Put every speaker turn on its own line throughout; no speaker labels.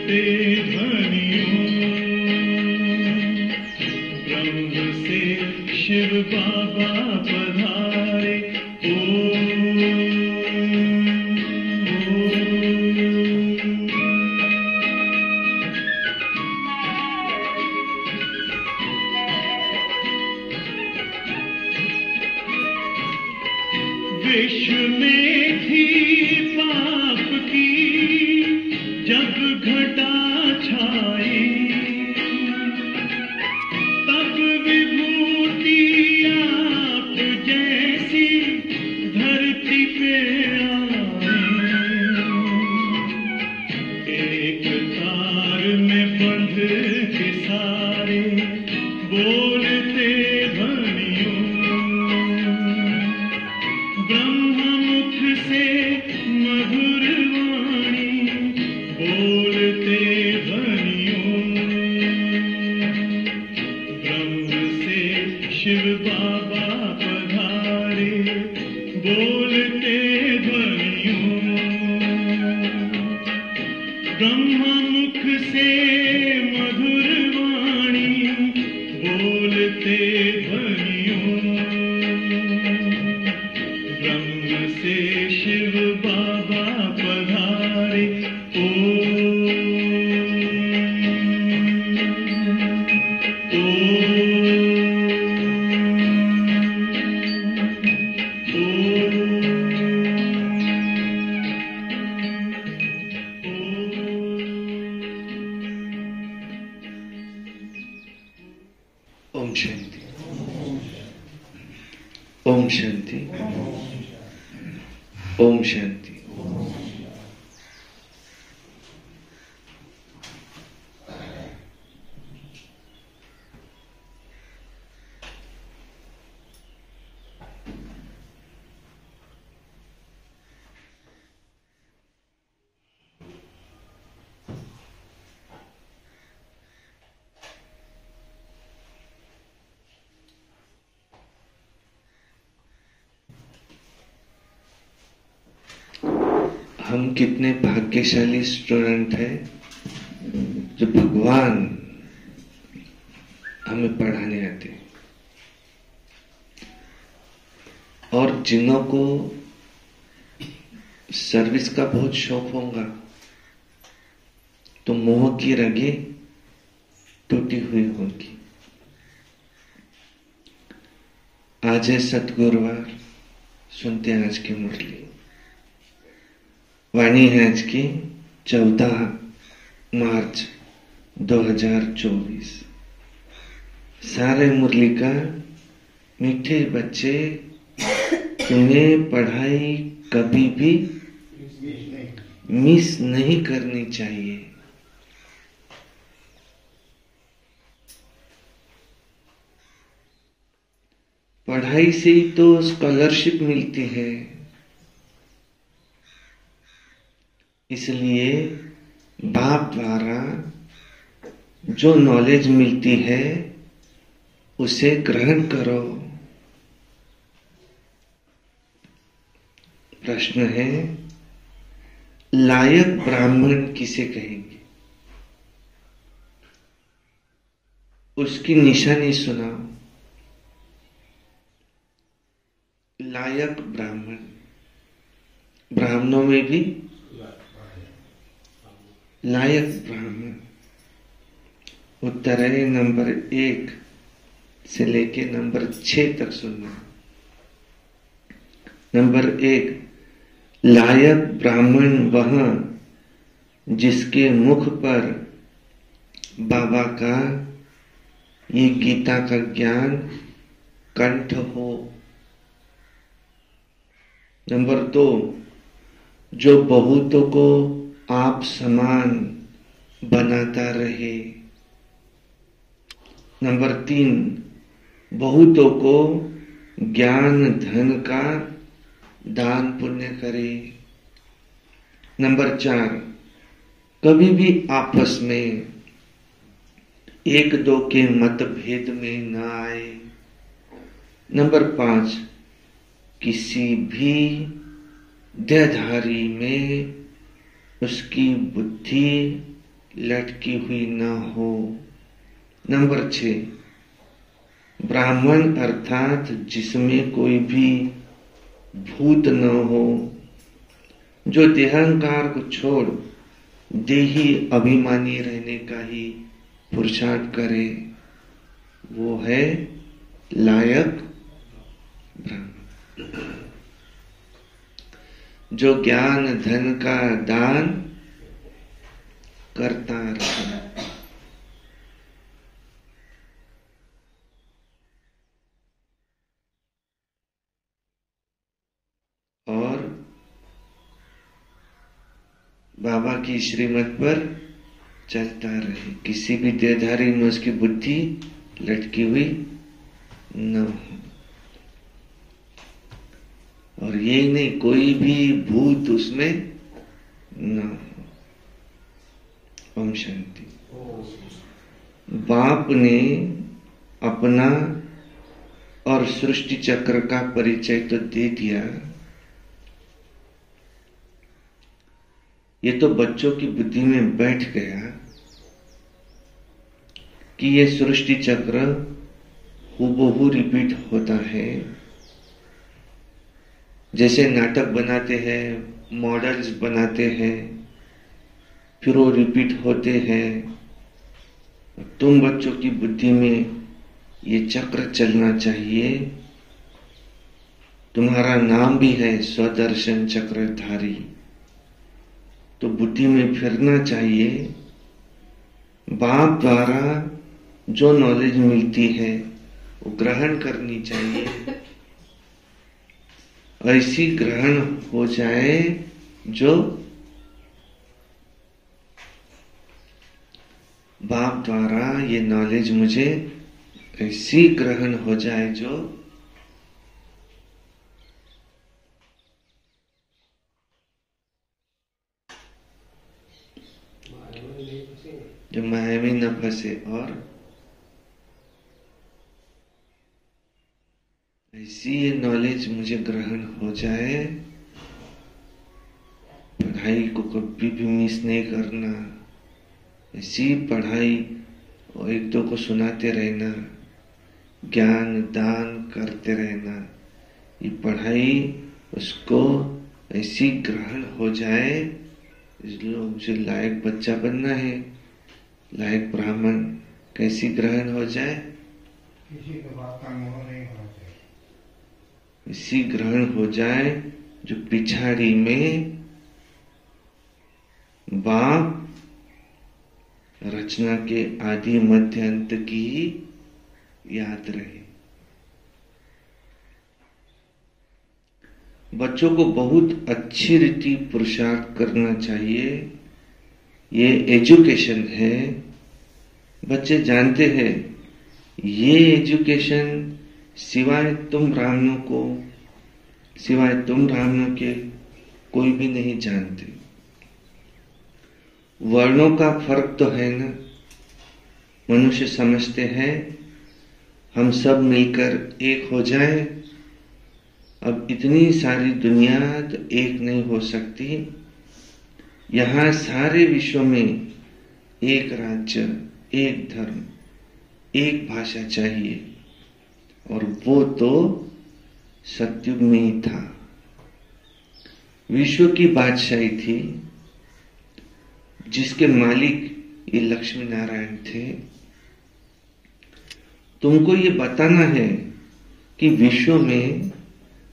बोलते ध्वनियों, ब्रह्म से शिव बाबा पधारे। विश्व में थी पाप की जब घटा छाई, तब विभूति आप जैसी धरती पे आई। एक तार में बंध के सारे बोलते ध्वनियों, ब्रह्ममुख से मधुर वाणी बोलते ध्वनियों, ब्रह्म से शिव बाबा पधारे बोलते ध्वनियों, ब्रह्ममुख से मधुर वाणी बोलते ध्वनियों, ब्रह्म से शिव बाबा पधारे।
ओम शांति। ओम शांति। ओम शांति। हम कितने भाग्यशाली स्टूडेंट हैं जो भगवान हमें पढ़ाने आते हैं, और जिन्हों को सर्विस का बहुत शौक होगा तो मोह की रगे टूटी हुई होगी। आज है सतगुरुवार, सुनते हैं आज की मुरली। वाणी है आज की 14 मार्च 2024। सारे मुरली का मीठे बच्चे, तुम्हें पढ़ाई कभी भी मिस नहीं करनी चाहिए। पढ़ाई से ही तो स्कॉलरशिप मिलती है, इसलिए बाप द्वारा जो नॉलेज मिलती है उसे ग्रहण करो। प्रश्न है, लायक ब्राह्मण किसे कहेंगे? उसकी निशानी सुनाओ। लायक ब्राह्मण, ब्राह्मणों में भी लायक ब्राह्मण। उत्तर है नंबर 1 से लेके नंबर 6 तक सुनना। नंबर 1, लायक ब्राह्मण वह जिसके मुख पर बाबा का ये गीता का ज्ञान कंठ हो। नंबर 2, जो बहुतों को आप समान बनाता रहे। नंबर 3, बहुतों को ज्ञान धन का दान पुण्य करे। नंबर 4, कभी भी आपस में एक दो के मतभेद में न आए। नंबर 5, किसी भी देहधारी में उसकी बुद्धि लटकी हुई न हो। नंबर 6, ब्राह्मण अर्थात जिसमें कोई भी भूत न हो, जो देहंकार को छोड़ देही अभिमानी रहने का ही पुरुषार्थ करे, वो है लायक ब्राह्मण। जो ज्ञान धन का दान करता रहे। और बाबा की श्रीमत पर चलता रहे, किसी भी देहधारी में उसकी बुद्धि लटकी हुई न हो। और यही नहीं, कोई भी भूत उसमें न हो। ओम शांति। बाप ने अपना और सृष्टि चक्र का परिचय तो दे दिया, ये तो बच्चों की बुद्धि में बैठ गया कि ये सृष्टि चक्र हूबहू रिपीट होता है। जैसे नाटक बनाते हैं, मॉडल्स बनाते हैं, फिर वो रिपीट होते हैं। तुम बच्चों की बुद्धि में ये चक्र चलना चाहिए। तुम्हारा नाम भी है स्वदर्शन चक्रधारी, तो बुद्धि में फिरना चाहिए। बाप द्वारा जो नॉलेज मिलती है वो ग्रहण करनी चाहिए। ऐसी ग्रहण हो जाए जो बाप द्वारा ये नॉलेज मुझे ऐसी ग्रहण हो जाए जो माया में न फंसे, और ऐसी ये नॉलेज मुझे ग्रहण हो जाए। पढ़ाई को कभी भी मिस नहीं करना, ऐसी पढ़ाई और एक दो को सुनाते रहना, ज्ञान दान करते रहना। ये पढ़ाई उसको ऐसी ग्रहण हो जाए, इसलिए मुझे लायक बच्चा बनना है, लायक ब्राह्मण कैसी ग्रहण हो जाए,
किसी के बात का मोह नहीं होना चाहिए।
इसी ग्रहण हो जाए जो पिछाड़ी में बाप रचना के आदि मध्य अंत की याद रहे। बच्चों को बहुत अच्छी रीति पुरुषार्थ करना चाहिए। ये एजुकेशन है। बच्चे जानते हैं ये एजुकेशन सिवाय तुम ब्राह्मणों के कोई भी नहीं जानते। वर्णों का फर्क तो है ना। मनुष्य समझते हैं हम सब मिलकर एक हो जाए। अब इतनी सारी दुनिया तो एक नहीं हो सकती। यहाँ सारे विश्व में एक राज्य, एक धर्म, एक भाषा चाहिए, और वो तो सतयुग में ही था। विश्व की बादशाही थी जिसके मालिक ये लक्ष्मी नारायण थे। तुमको ये बताना है कि विश्व में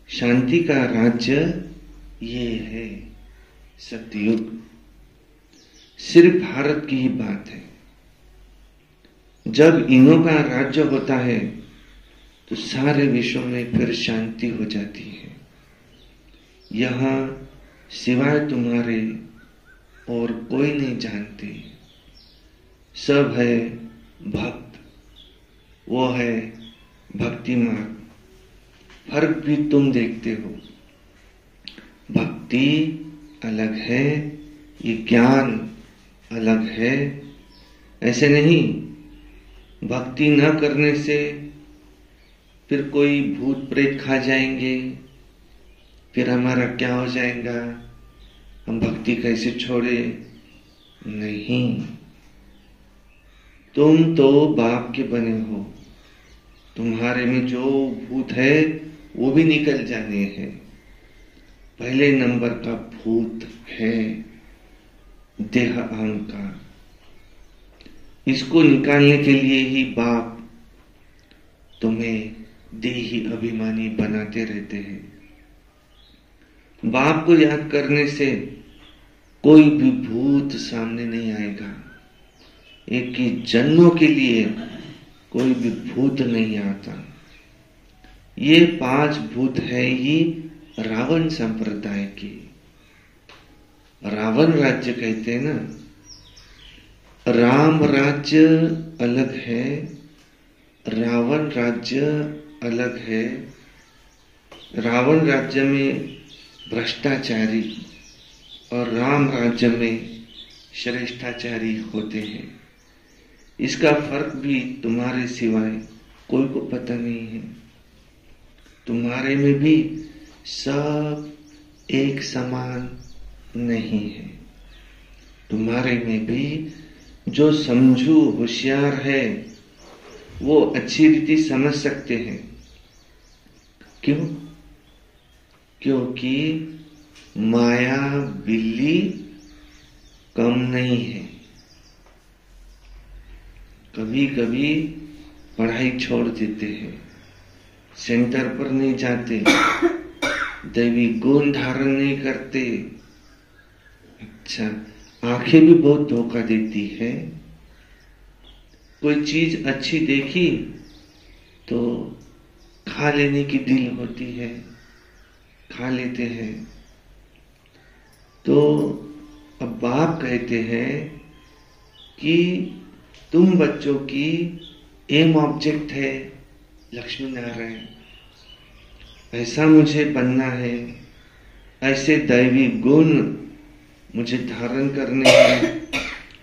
शांति का राज्य ये है सतयुग। सिर्फ भारत की ही बात है। जब इनों का राज्य होता है तो सारे विश्व में फिर शांति हो जाती है। यहाँ सिवाय तुम्हारे और कोई नहीं जानते। सब है भक्त, वो है भक्ति मार्ग। फर्क भी तुम देखते हो। भक्ति अलग है, ये ज्ञान अलग है। ऐसे नहीं भक्ति न करने से फिर कोई भूत प्रेत खा जाएंगे, फिर हमारा क्या हो जाएगा, हम भक्ति कैसे छोड़े। नहीं, तुम तो बाप के बने हो, तुम्हारे में जो भूत है वो भी निकल जाने हैं। पहले नंबर का भूत है देह अहंकार। इसको निकालने के लिए ही बाप तुम्हें देही अभिमानी बनाते रहते हैं। बाप को याद करने से कोई भी भूत सामने नहीं आएगा। एक ही जन्मों के लिए कोई भी भूत नहीं आता। ये 5 भूत है ही रावण संप्रदाय की। रावण राज्य कहते हैं ना, राम राज्य अलग है, रावण राज्य अलग है। रावण राज्य में भ्रष्टाचारी और राम राज्य में श्रेष्ठाचारी होते हैं। इसका फर्क भी तुम्हारे सिवाय कोई को पता नहीं है। तुम्हारे में भी सब एक समान नहीं है। तुम्हारे में भी जो समझू होशियार है वो अच्छी रीति समझ सकते हैं। क्यों? क्योंकि माया बिल्ली कम नहीं है। कभी कभी पढ़ाई छोड़ देते हैं, सेंटर पर नहीं जाते, दैवी गुण धारण नहीं करते। अच्छा, आंखें भी बहुत धोखा देती है। कोई चीज अच्छी देखी तो खा लेने की दिल होती है, खा लेते हैं। तो अब बाप कहते हैं कि तुम बच्चों की एम ऑब्जेक्ट है लक्ष्मी नारायण। ऐसा मुझे बनना है, ऐसे दैवी गुण मुझे धारण करने हैं।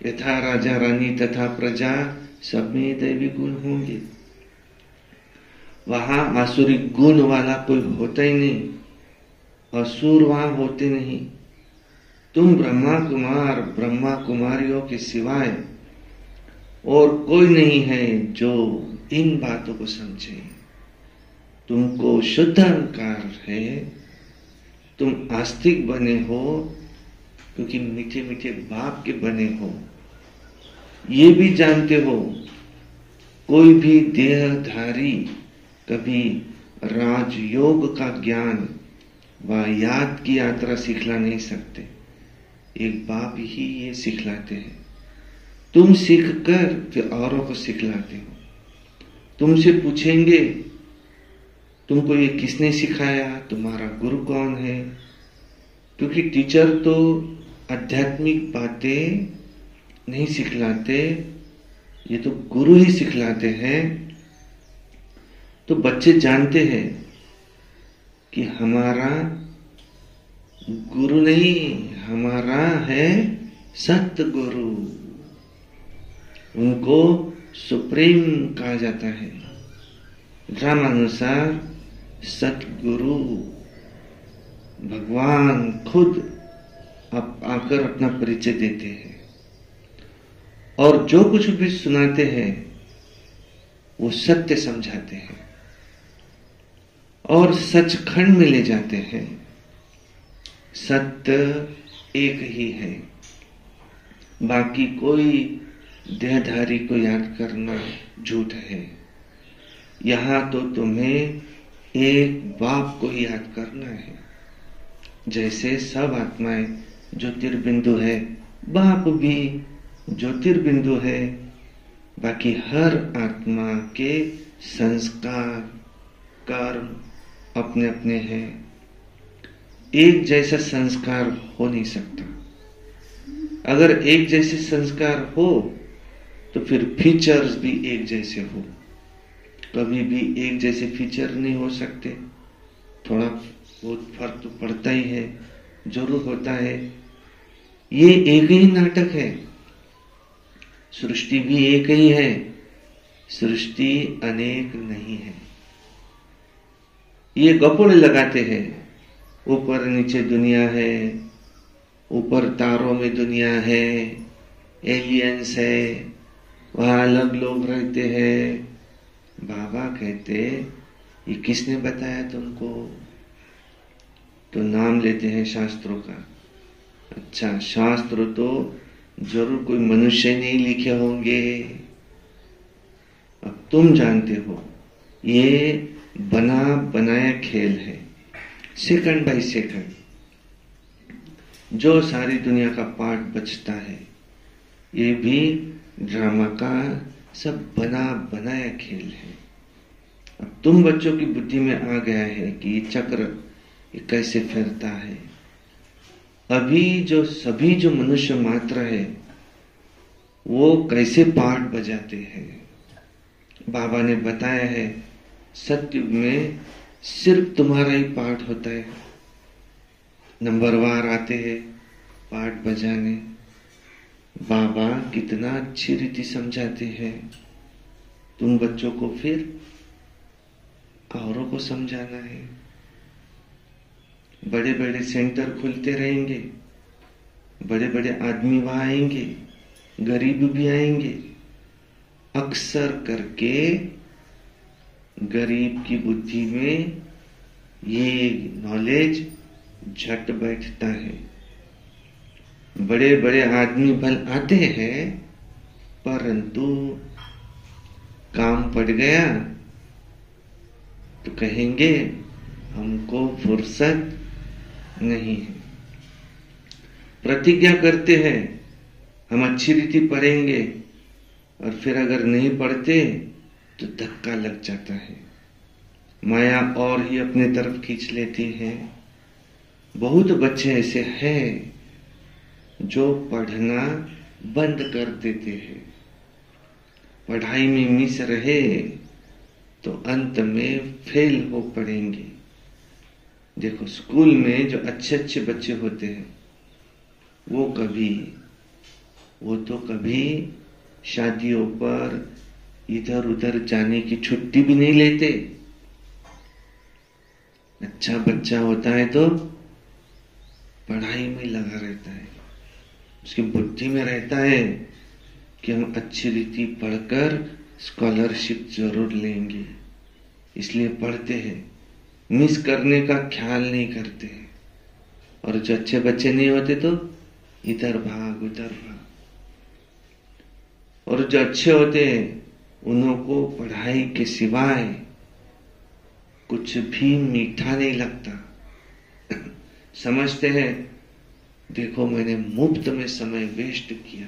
यथा राजा रानी तथा प्रजा सब में दैवी गुण होंगे। वहां आसुरिक गुण वाला कोई होता ही नहीं, असुर वहां होते नहीं। तुम ब्रह्मा कुमारियों के सिवाय और कोई नहीं है जो इन बातों को समझे। तुमको शुद्ध अहंकार है, तुम आस्तिक बने हो क्योंकि मीठे मीठे बाप के बने हो। ये भी जानते हो कोई भी देहधारी कभी राजयोग का ज्ञान व याद की यात्रा सिखला नहीं सकते। एक बाप ही ये सिखलाते हैं। तुम सीख कर फिर औरों को सिखलाते हो। तुमसे पूछेंगे तुमको ये किसने सिखाया, तुम्हारा गुरु कौन है? क्योंकि टीचर तो आध्यात्मिक बातें नहीं सिखलाते, ये तो गुरु ही सिखलाते हैं। तो बच्चे जानते हैं कि हमारा गुरु नहीं, हमारा है सतगुरु। उनको सुप्रीम कहा जाता है। ड्रामानुसार सतगुरु भगवान खुद आकर अपना परिचय देते हैं और जो कुछ भी सुनाते हैं वो सत्य समझाते हैं और सचखंड में ले जाते हैं। सत्य एक ही है, बाकी कोई देहधारी को याद करना झूठ है। यहां तो तुम्हें एक बाप को याद करना है। जैसे सब आत्माएं ज्योतिर्बिंदु है, बाप भी ज्योतिर्बिंदु है। बाकी हर आत्मा के संस्कार कर्म अपने अपने हैं। एक जैसा संस्कार हो नहीं सकता। अगर एक जैसे संस्कार हो तो फिर फीचर्स भी एक जैसे हो। कभी भी एक जैसे फीचर नहीं हो सकते, थोड़ा बहुत फर्क तो पड़ता ही है, जरूर होता है। ये एक ही नाटक है, सृष्टि भी एक ही है, सृष्टि अनेक नहीं है। ये गपोड़े लगाते हैं, ऊपर नीचे दुनिया है, ऊपर तारों में दुनिया है, एलियंस है, वहाँ अलग लोग रहते हैं। बाबा कहते ये किसने बताया तुमको? तो नाम लेते हैं शास्त्रों का। अच्छा, शास्त्र तो जरूर कोई मनुष्य नहीं लिखे होंगे। अब तुम जानते हो ये बना बनाया खेल है, सेकंड बाय सेकंड जो सारी दुनिया का पार्ट बचता है, ये भी ड्रामा का सब बना बनाया खेल है। अब तुम बच्चों की बुद्धि में आ गया है कि ये चक्र ये कैसे फिरता है। अभी जो सभी जो मनुष्य मात्र है वो कैसे पार्ट बजाते हैं। बाबा ने बताया है सत्युग में सिर्फ तुम्हारा ही पार्ट होता है। नंबरवार आते हैं पार्ट बजाने। बाबा कितना अच्छी रीति समझाते हैं। तुम बच्चों को फिर औरों को समझाना है। बड़े बड़े सेंटर खुलते रहेंगे, बड़े बड़े आदमी वहां आएंगे, गरीब भी आएंगे। अक्सर करके गरीब की बुद्धि में ये नॉलेज झट बैठता है। बड़े बड़े आदमी भल आते हैं, परंतु काम पड़ गया तो कहेंगे हमको फुर्सत नहीं है। प्रतिज्ञा करते हैं हम अच्छी रीति पढ़ेंगे, और फिर अगर नहीं पढ़ते तो धक्का लग जाता है। माया और ही अपने तरफ खींच लेती है। बहुत बच्चे ऐसे हैं जो पढ़ना बंद कर देते हैं। पढ़ाई में मिस रहे तो अंत में फेल हो पड़ेंगे। देखो स्कूल में जो अच्छे अच्छे बच्चे होते हैं वो तो कभी शादियों पर इधर उधर जाने की छुट्टी भी नहीं लेते। अच्छा बच्चा होता है तो पढ़ाई में लगा रहता है। उसकी बुद्धि में रहता है कि हम अच्छी रीति पढ़कर स्कॉलरशिप जरूर लेंगे, इसलिए पढ़ते हैं। मिस करने का ख्याल नहीं करते हैं। और जो अच्छे बच्चे नहीं होते तो इधर भाग उधर भाग। और जो अच्छे होते हैं उन्हों को पढ़ाई के सिवाय कुछ भी मीठा नहीं लगता। समझते हैं देखो मैंने मुफ्त में समय वेस्ट किया।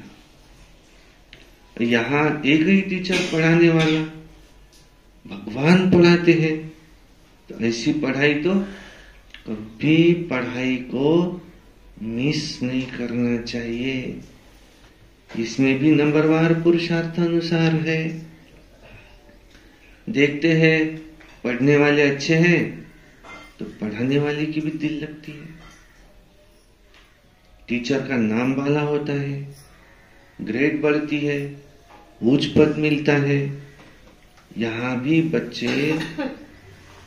यहां एक ही टीचर पढ़ाने वाला, भगवान पढ़ाते हैं, तो ऐसी पढ़ाई तो कभी पढ़ाई को मिस नहीं करना चाहिए। इसमें भी नंबरवार पुरुषार्थ अनुसार है। देखते हैं पढ़ने वाले अच्छे हैं तो पढ़ाने वाले की भी दिल लगती है। टीचर का नाम वाला होता है, ग्रेड बढ़ती है, उच्च पद मिलता है। यहाँ भी बच्चे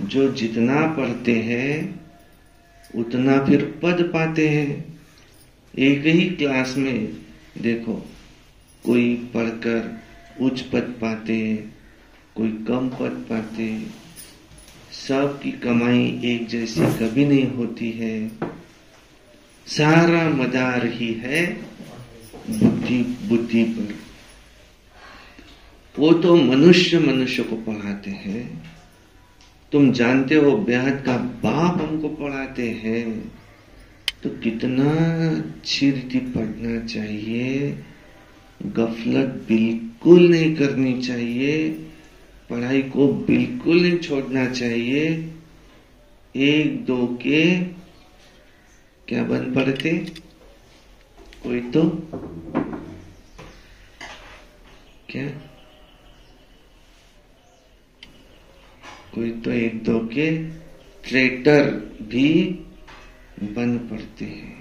जो जितना पढ़ते हैं उतना फिर पद पाते हैं। एक ही क्लास में देखो कोई पढ़कर उच्च पद पाते, कोई कम पद पाते। सबकी कमाई एक जैसी कभी नहीं होती है। सारा मदार ही है बुद्धि पर। वो तो मनुष्य को पढ़ाते हैं। तुम जानते हो बेहद का बाप हमको पढ़ाते हैं, तो कितना अच्छी रीति पढ़ना चाहिए। गफलत बिल्कुल नहीं करनी चाहिए, पढ़ाई को बिल्कुल नहीं छोड़ना चाहिए। एक दो के क्या बन पड़ते, कोई तो क्या, कोई तो एक दो के ट्रेटर भी बन पड़ते हैं।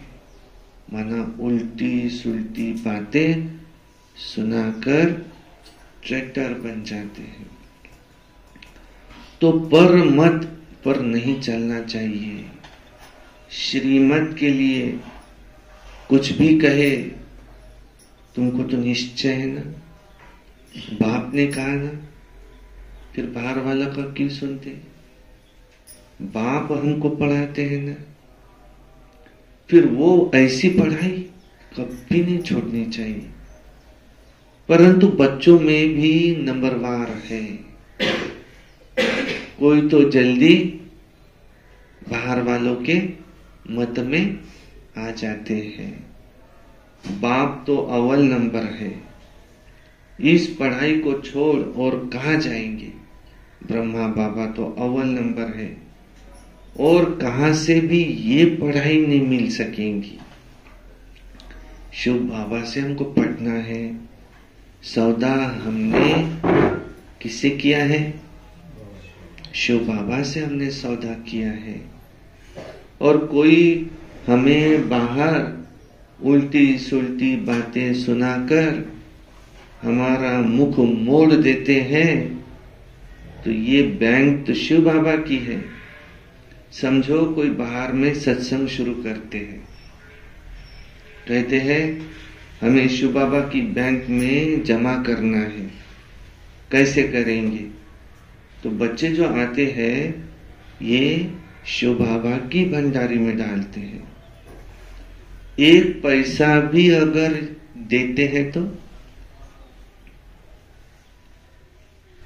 माना उल्टी सुल्टी बातें सुनाकर ट्रेटर बन जाते हैं। तो पर मत पर नहीं चलना चाहिए। श्रीमत के लिए कुछ भी कहे तुमको तो निश्चय है ना, बाप ने कहा ना, फिर बाहर वाला का क्यों सुनते? बाप हमको पढ़ाते हैं ना, फिर वो ऐसी पढ़ाई कभी नहीं छोड़नी चाहिए। परंतु बच्चों में भी नंबरवार है, कोई तो जल्दी बाहर वालों के मत में आ जाते हैं। बाप तो अव्वल नंबर है। इस पढ़ाई को छोड़ और कहाँ जाएंगे? ब्रह्मा बाबा तो अव्वल नंबर है, और कहाँ से भी ये पढ़ाई नहीं मिल सकेंगी। शिव बाबा से हमको पढ़ना है। सौदा हमने किससे किया है? शिव बाबा से हमने सौदा किया है। और कोई हमें बाहर उल्टी सुल्टी बातें सुनाकर हमारा मुख मोड़ देते हैं, तो ये बैंक तो शिव बाबा की है। समझो कोई बाहर में सत्संग शुरू करते हैं, कहते हैं हमें शिव बाबा की बैंक में जमा करना है, कैसे करेंगे? तो बच्चे जो आते हैं ये शिव बाबा की भंडारी में डालते हैं। एक पैसा भी अगर देते हैं तो,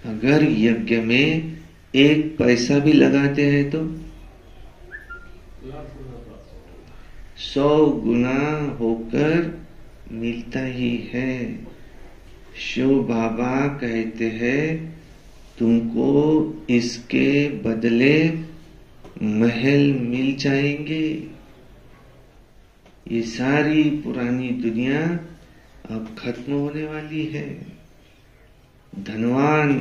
अगर यज्ञ में एक पैसा भी लगाते हैं तो 100 गुना होकर मिलता ही है। शिव बाबा कहते हैं तुमको इसके बदले महल मिल जाएंगे। ये सारी पुरानी दुनिया अब खत्म होने वाली है। धनवान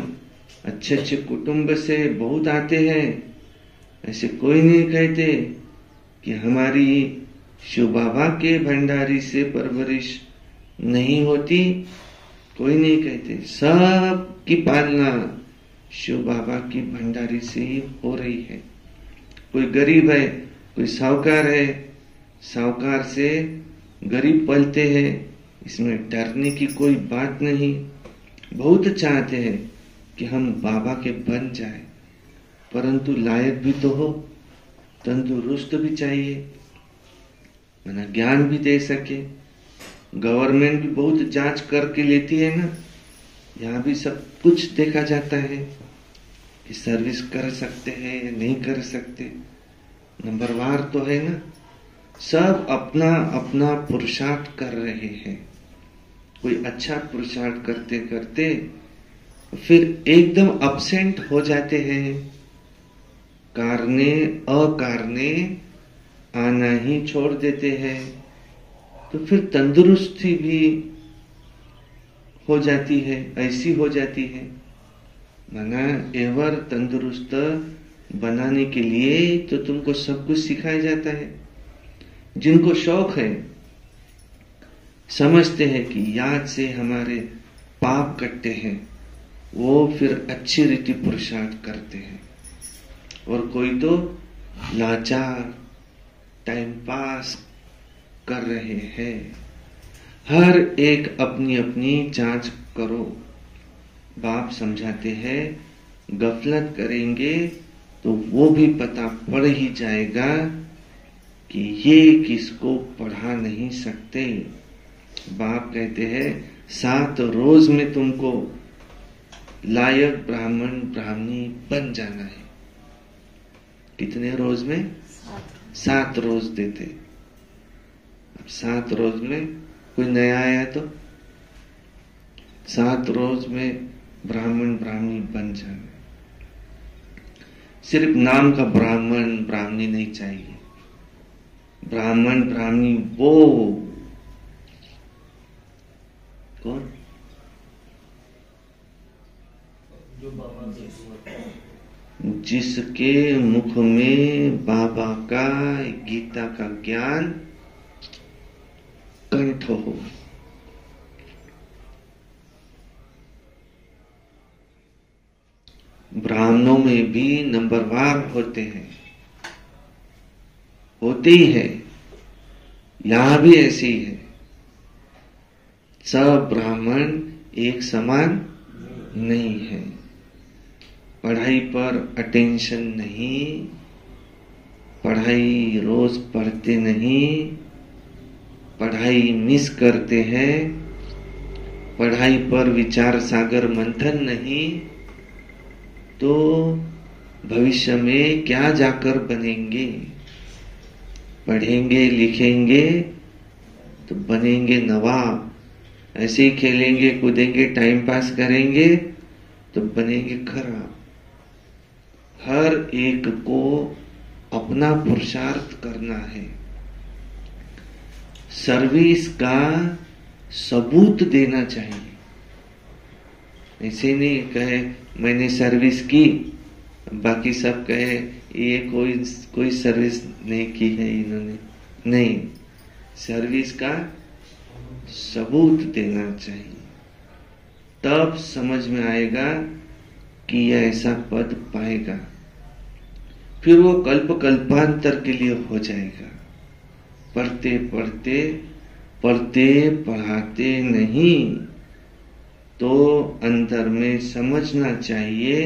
अच्छे अच्छे कुटुंब से बहुत आते हैं, ऐसे कोई नहीं कहते कि हमारी शिव बाबा के भंडारी से परवरिश नहीं होती, कोई नहीं कहते। सब की पालना शिव बाबा की भंडारी से ही हो रही है। कोई गरीब है, कोई साहूकार है, साहूकार से गरीब पलते हैं, इसमें डरने की कोई बात नहीं। बहुत चाहते हैं कि हम बाबा के बन जाए, परंतु लायक भी तो हो, तंदुरुस्त भी चाहिए, माना ज्ञान भी दे सके। गवर्नमेंट भी बहुत जांच करके लेती है ना, यहाँ भी सब कुछ देखा जाता है कि सर्विस कर सकते हैं या नहीं कर सकते, नंबरवार तो है ना। सब अपना अपना पुरुषार्थ कर रहे हैं। कोई अच्छा पुरुषार्थ करते करते फिर एकदम अपसेंट हो जाते हैं, कारणे अकारणे आना ही छोड़ देते हैं, तो फिर तंदुरुस्ती भी हो जाती है, ऐसी हो जाती है। माना एवर तंदुरुस्त बनाने के लिए तो तुमको सब कुछ सिखाया जाता है। जिनको शौक है, समझते हैं कि याद से हमारे पाप कटते हैं, वो फिर अच्छी रीति पुरुषार्थ करते हैं। और कोई तो लाचार टाइम पास कर रहे हैं। हर एक अपनी अपनी जांच करो। बाप समझाते हैं गफलत करेंगे तो वो भी पता पड़ ही जाएगा कि ये किसको पढ़ा नहीं सकते। बाप कहते हैं 7 रोज में तुमको लायक ब्राह्मण ब्राह्मणी बन जाना है। कितने रोज में? 7 रोज देते। अब 7 रोज में कोई नया आया तो 7 रोज में ब्राह्मण ब्राह्मणी बन जाना। सिर्फ नाम का ब्राह्मण ब्राह्मणी नहीं चाहिए। ब्राह्मण ब्राह्मणी वो कौन? जिसके मुख में बाबा का गीता का ज्ञान कंठ हो। ब्राह्मणों में भी नंबरवार होते हैं, होते ही है, यहां भी ऐसे ही है। सब ब्राह्मण एक समान नहीं है, पढ़ाई पर अटेंशन नहीं, पढ़ाई रोज पढ़ते नहीं, पढ़ाई मिस करते हैं, पढ़ाई पर विचार सागर मंथन नहीं, तो भविष्य में क्या जाकर बनेंगे? पढ़ेंगे लिखेंगे तो बनेंगे नवाब, ऐसे ही खेलेंगे कूदेंगे टाइम पास करेंगे तो बनेंगे खराब। हर एक को अपना पुरुषार्थ करना है, सर्विस का सबूत देना चाहिए। ऐसे नहीं कहे मैंने सर्विस की, बाकी सब कहे ये कोई सर्विस नहीं की है इन्होंने, नहीं, सर्विस का सबूत देना चाहिए, तब समझ में आएगा कि यह ऐसा पद पाएगा, फिर वो कल्प कल्पांतर के लिए हो जाएगा। पढ़ते पढ़ते पढ़ाते नहीं, तो अंदर में समझना चाहिए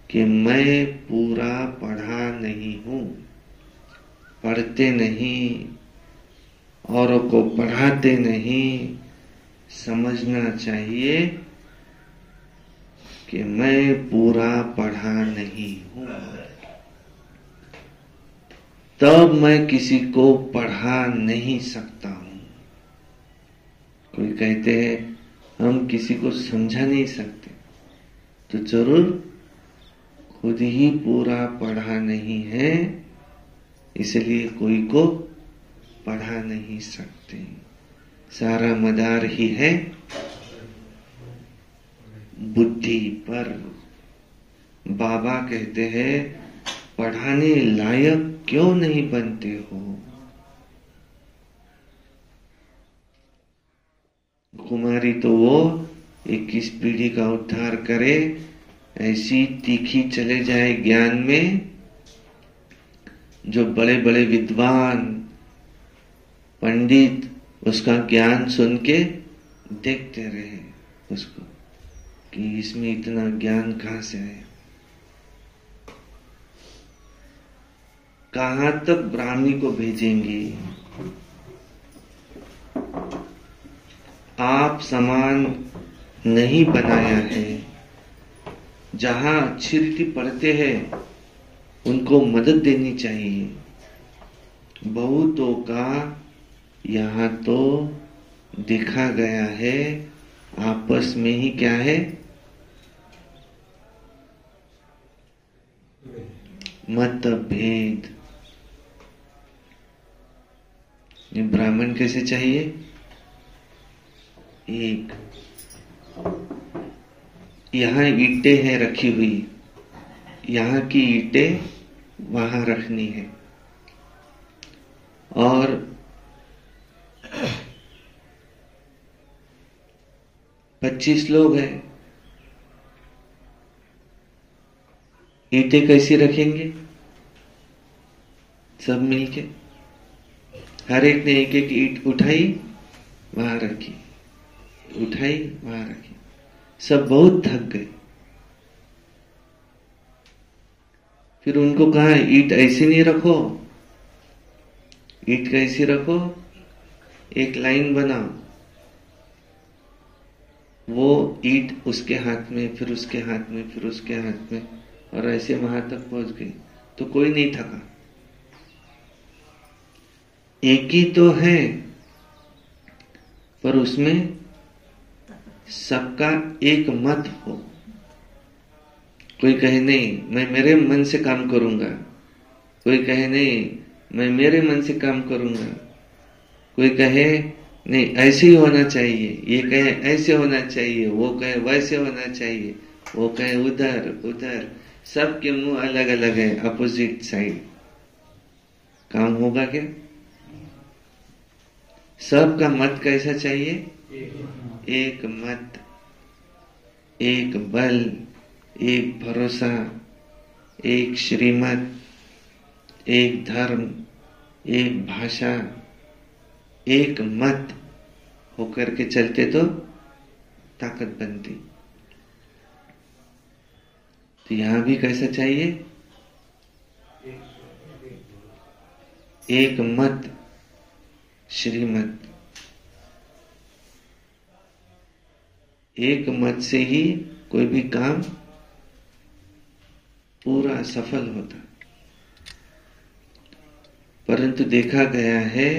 कि मैं पूरा पढ़ा नहीं हूं, पढ़ते नहीं, औरों को पढ़ाते नहीं, समझना चाहिए कि मैं पूरा पढ़ा नहीं हूं, तब मैं किसी को पढ़ा नहीं सकता हूं। कोई कहते हैं हम किसी को समझा नहीं सकते, तो जरूर खुद ही पूरा पढ़ा नहीं है, इसलिए कोई को पढ़ा नहीं सकते। सारा मदार ही है बुद्धि पर। बाबा कहते हैं पढ़ाने लायक क्यों नहीं बनते हो? कुमारी तो वो 21 पीढ़ी का उद्धार करे, ऐसी तीखी चले जाए ज्ञान में, जो बड़े बड़े विद्वान पंडित उसका ज्ञान सुन के देखते रहे उसको कि इसमें इतना ज्ञान कहां से आया। कहां तक ब्राह्मणी को भेजेंगे? आप समान नहीं बनाया है। जहां अच्छी रीति पढ़ते हैं उनको मदद देनी चाहिए। बहुतों का यहाँ तो देखा गया है आपस में ही क्या है, मतभेद। ये ब्राह्मण कैसे चाहिए? एक यहाँ ईंटें हैं रखी हुई, यहाँ की ईंटें वहां रखनी है, और पच्चीस लोग हैं, ईंटें कैसी रखेंगे? सब मिलके हर एक ने एक एक ईंट उठाई वहां रखी, उठाई वहां रखी, सब बहुत थक गए। फिर उनको कहा ईंट ऐसे नहीं रखो, ईंट कैसी रखो, एक लाइन बनाओ। वो ईंट उसके हाथ में, फिर उसके हाथ में, फिर उसके हाथ में, और ऐसे वहां तक पहुंच गई, तो कोई नहीं थका। एक ही तो है, पर उसमें सबका एक मत हो। कोई कहे नहीं मैं मेरे मन से काम करूंगा, कोई कहे नहीं मैं मेरे मन से काम करूंगा, कोई कहे नहीं ऐसे ही होना चाहिए, ये कहे ऐसे होना चाहिए, वो कहे वैसे होना चाहिए, वो कहे उधर उधर, सबके मुंह अलग अलग है, अपोजिट साइड। काम होगा क्या? सबका मत कैसा चाहिए? एक मत, एक बल, एक भरोसा, एक श्रीमत, एक धर्म, एक भाषा, एक मत होकर के चलते तो ताकत बनती। तो यहां भी कैसा चाहिए? एक मत, श्रीमत। एक मत से ही कोई भी काम पूरा सफल होता। परंतु देखा गया है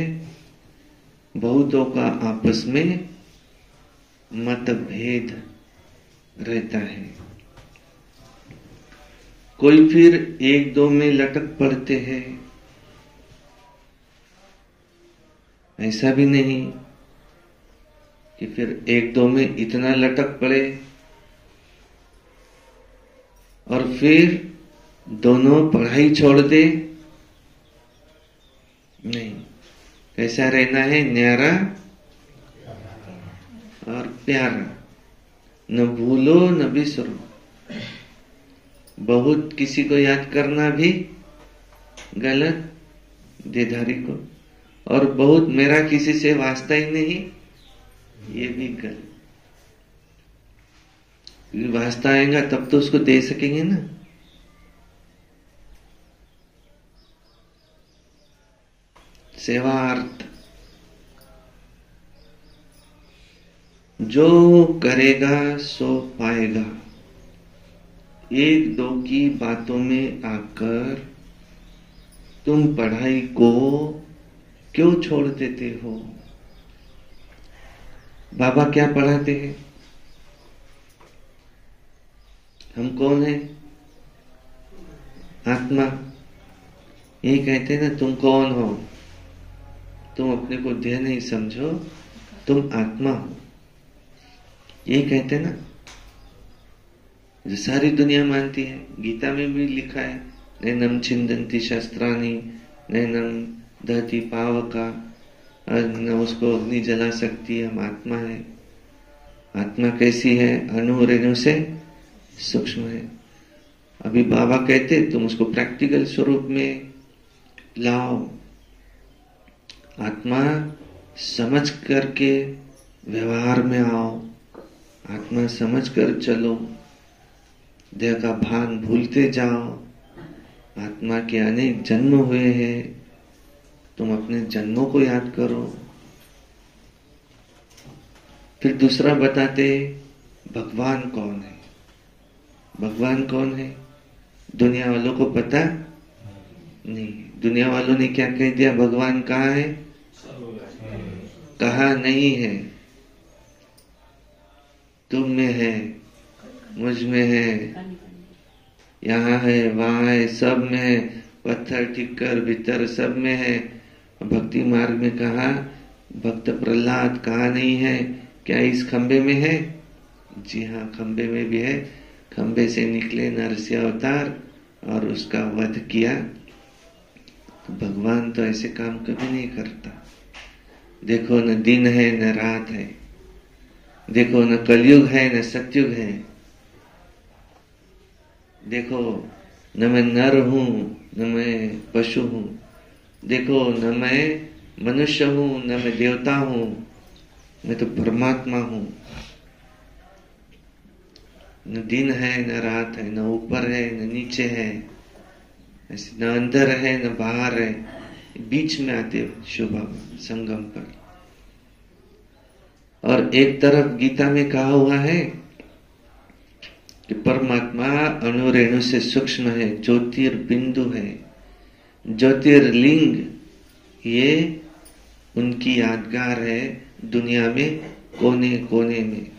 बहुतों का आपस में मतभेद रहता है। कोई फिर एक दो में लटक पड़ते हैं, ऐसा भी नहीं कि फिर एक दो में इतना लटक पड़े और फिर दोनों पढ़ाई छोड़ दे। नहीं, कैसा रहना है? न्यारा और प्यारा, न भूलो न बिसरो। बहुत किसी को याद करना भी गलत, देधारी को, और बहुत मेरा किसी से वास्ता ही नहीं, ये भी गलत। वास्ता आएगा तब तो उसको दे सकेंगे ना। सेवार्थ, जो करेगा सो पाएगा। एक दो की बातों में आकर तुम पढ़ाई को क्यों छोड़ देते हो? बाबा क्या पढ़ाते हैं? हम कौन है? आत्मा। यही कहते हैं ना, तुम कौन हो? तुम अपने को देह नहीं समझो, तुम आत्मा हो। यही कहते हैं ना, जो सारी दुनिया मानती है। गीता में भी लिखा है, नैनम छिंदन्ति शस्त्राणि नैनम दहति पावका, न उसको अग्नि जला सकती है। हम आत्मा है। आत्मा कैसी है? अणु रेणु से सूक्ष्म है। अभी बाबा कहते तुम उसको प्रैक्टिकल स्वरूप में लाओ। आत्मा समझ करके व्यवहार में आओ, आत्मा समझ कर चलो, देह का भान भूलते जाओ। आत्मा के अनेक जन्म हुए हैं, तुम अपने जन्मों को याद करो। फिर दूसरा बताते भगवान कौन है। भगवान कौन है? दुनिया वालों को पता नहीं। दुनिया वालों ने क्या कह दिया? भगवान कहाँ है? कहा नहीं है। तुम में है, मुझ में है, यहाँ है, वहां है, सब में है। पत्थर ठिक्कर भीतर सब में है। भक्ति मार्ग में कहा भक्त प्रहलाद कहा नहीं है? क्या इस खंबे में है? जी हाँ, खंबे में भी है। खंबे से निकले नरसिंह अवतार और उसका वध किया। तो भगवान तो ऐसे काम कभी नहीं करता। देखो, न दिन है न रात है, देखो न कलयुग है न सतयुग है, देखो न मैं नर हूं न मैं पशु हूं, देखो न मैं मनुष्य हूं न मैं देवता हूं, मैं तो परमात्मा हूं। न दिन है न रात है, न ऊपर है न नीचे है, ऐसे न अंदर है न बाहर है, बीच में आते शिव बाबा संगम पर। और एक तरफ गीता में कहा हुआ है कि परमात्मा अणु रेणु से सूक्ष्म है, ज्योतिर्बिंदु है, ज्योतिर्लिंग, ये उनकी यादगार है दुनिया में कोने कोने में।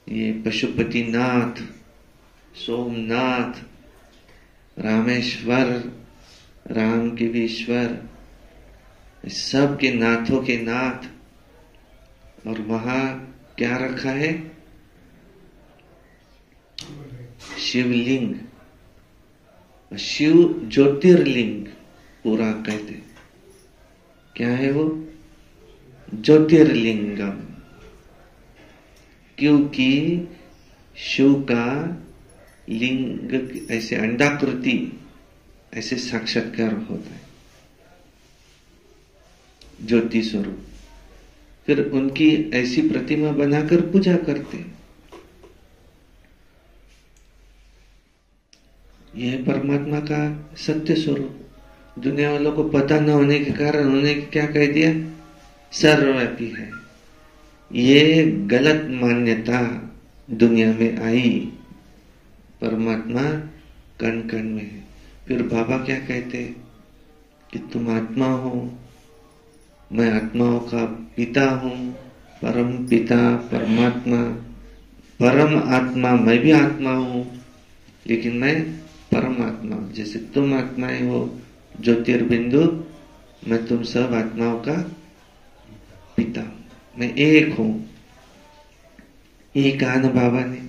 ये पशुपतिनाथ, सोमनाथ, रामेश्वर, राम के भी ईश्वर, सब के नाथों के नाथ। और वहां क्या रखा है? शिवलिंग। शिव ज्योतिर्लिंग पूरा कहते। क्या है वो? ज्योतिर्लिंगम। क्योंकि शिव का लिंग ऐसे अंडाकृति, ऐसे साक्षात्कार होता है, ज्योति स्वरूप। फिर उनकी ऐसी प्रतिमा बनाकर पूजा करते। यह है परमात्मा का सत्य स्वरूप। दुनिया वालों को पता न होने के कारण उन्होंने क्या कह दिया, सर्वव्यापी है। ये गलत मान्यता दुनिया में आई। परमात्मा कण कण में है। फिर बाबा क्या कहते कि तुम आत्मा हो, मैं आत्माओं का पिता हूं, परम पिता परमात्मा, परम आत्मा। मैं भी आत्मा हूं, लेकिन मैं परमात्मा हूं। जैसे तुम आत्माएं हो ज्योतिर्बिंदु, मैं तुम सब आत्माओं का पिता हूं, मैं एक हूं। यही कहा ना बाबा ने,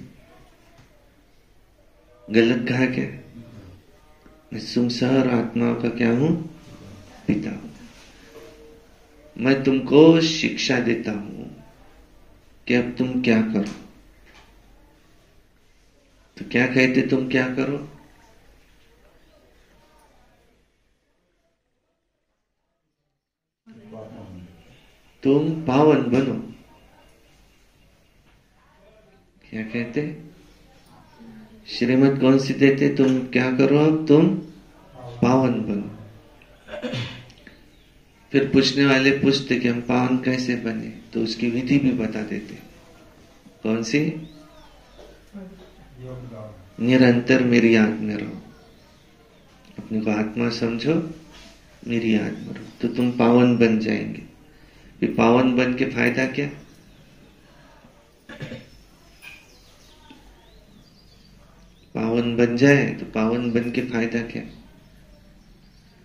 गलत कहा क्या? मैं तुम सब आत्माओं का क्या हूं? पिता हूं। मैं तुमको शिक्षा देता हूं कि अब तुम क्या करो। तो क्या कहते तुम क्या करो? तुम पावन बनो। क्या कहते? श्रीमत कौन सी देते? तुम क्या करो? अब तुम पावन बनो। फिर पूछने वाले पूछते कि हम पावन कैसे बने, तो उसकी विधि भी बता देते। कौन सी? निरंतर मेरी याद में रहो, अपने को आत्मा समझो, मेरी याद में रहो, तो तुम पावन बन जाएंगे। फिर पावन बन के फायदा क्या? पावन बन जाए तो पावन बन के फायदा क्या?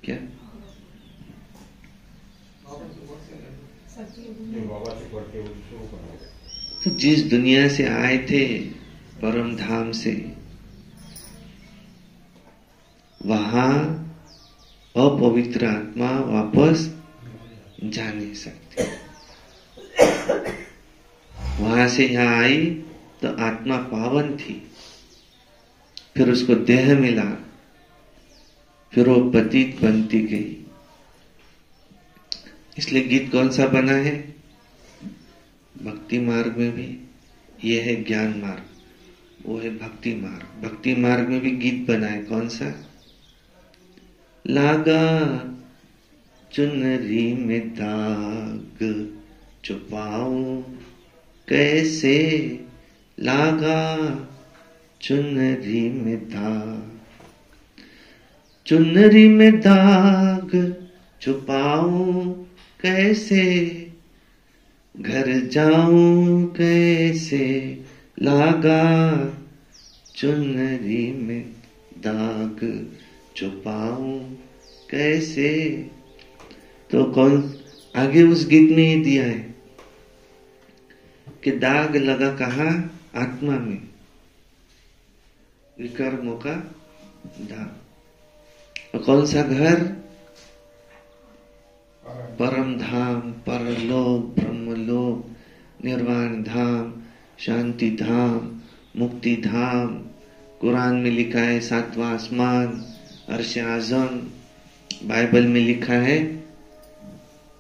क्या? तो जिस दुनिया से आए थे परम धाम से, वहां अपवित्र आत्मा वापस जा नहीं सकती। वहां से यहां आई तो आत्मा पावन थी, फिर उसको देह मिला, फिर वो पतित बनती गई। इसलिए गीत कौन सा बना है? भक्ति मार्ग में भी ये है ज्ञान मार्ग, वो है भक्ति मार्ग। भक्ति मार्ग में भी गीत बना है, कौन सा? लागा चुनरी में दाग छुपाऊं कैसे, लागा चुनरी में दाग, चुनरी में दाग छुपाऊं कैसे, घर जाऊं कैसे, लागा चुनरी में दाग छुपाऊं कैसे। तो कौन आगे उस गीत में ही दिया है कि दाग लगा कहाँ? आत्मा में, विकर्मों का दाग। और कौन सा घर? परम धाम, परलोक, ब्रह्मलोक, निर्वाण धाम, शांति धाम, मुक्ति धाम। कुरान में लिखा है 7वां आसमान, अर्श आजम। बाइबल में लिखा है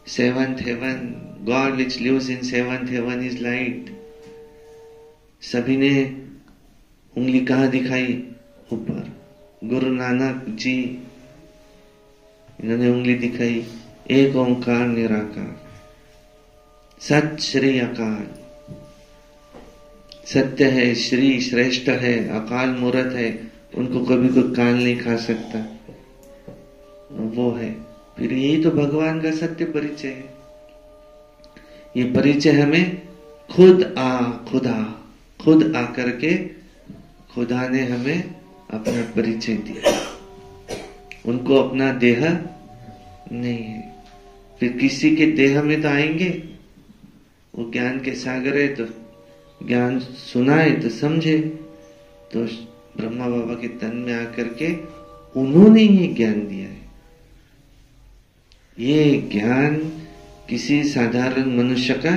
7th heaven, God which lives in 7th heaven is light। सभी ने उंगली कहाँ दिखाई? ऊपर। गुरु नानक जी, इन्होंने उंगली दिखाई एक ओंकार निराकार, सत श्री अकाल। सत्य है, श्री श्रेष्ठ है, अकाल मूर्त है, उनको कभी कोई काल नहीं खा सकता, वो है। फिर यही तो भगवान का सत्य परिचय है। ये परिचय हमें खुद आकर के खुदा ने हमें अपना परिचय दिया। उनको अपना देह नहीं है। फिर किसी के देह में तो आएंगे, वो ज्ञान के सागर है, तो ज्ञान सुनाए तो समझे। तो ब्रह्मा बाबा के तन में आकर के उन्होंने ये ज्ञान दिया है। ये ज्ञान किसी साधारण मनुष्य का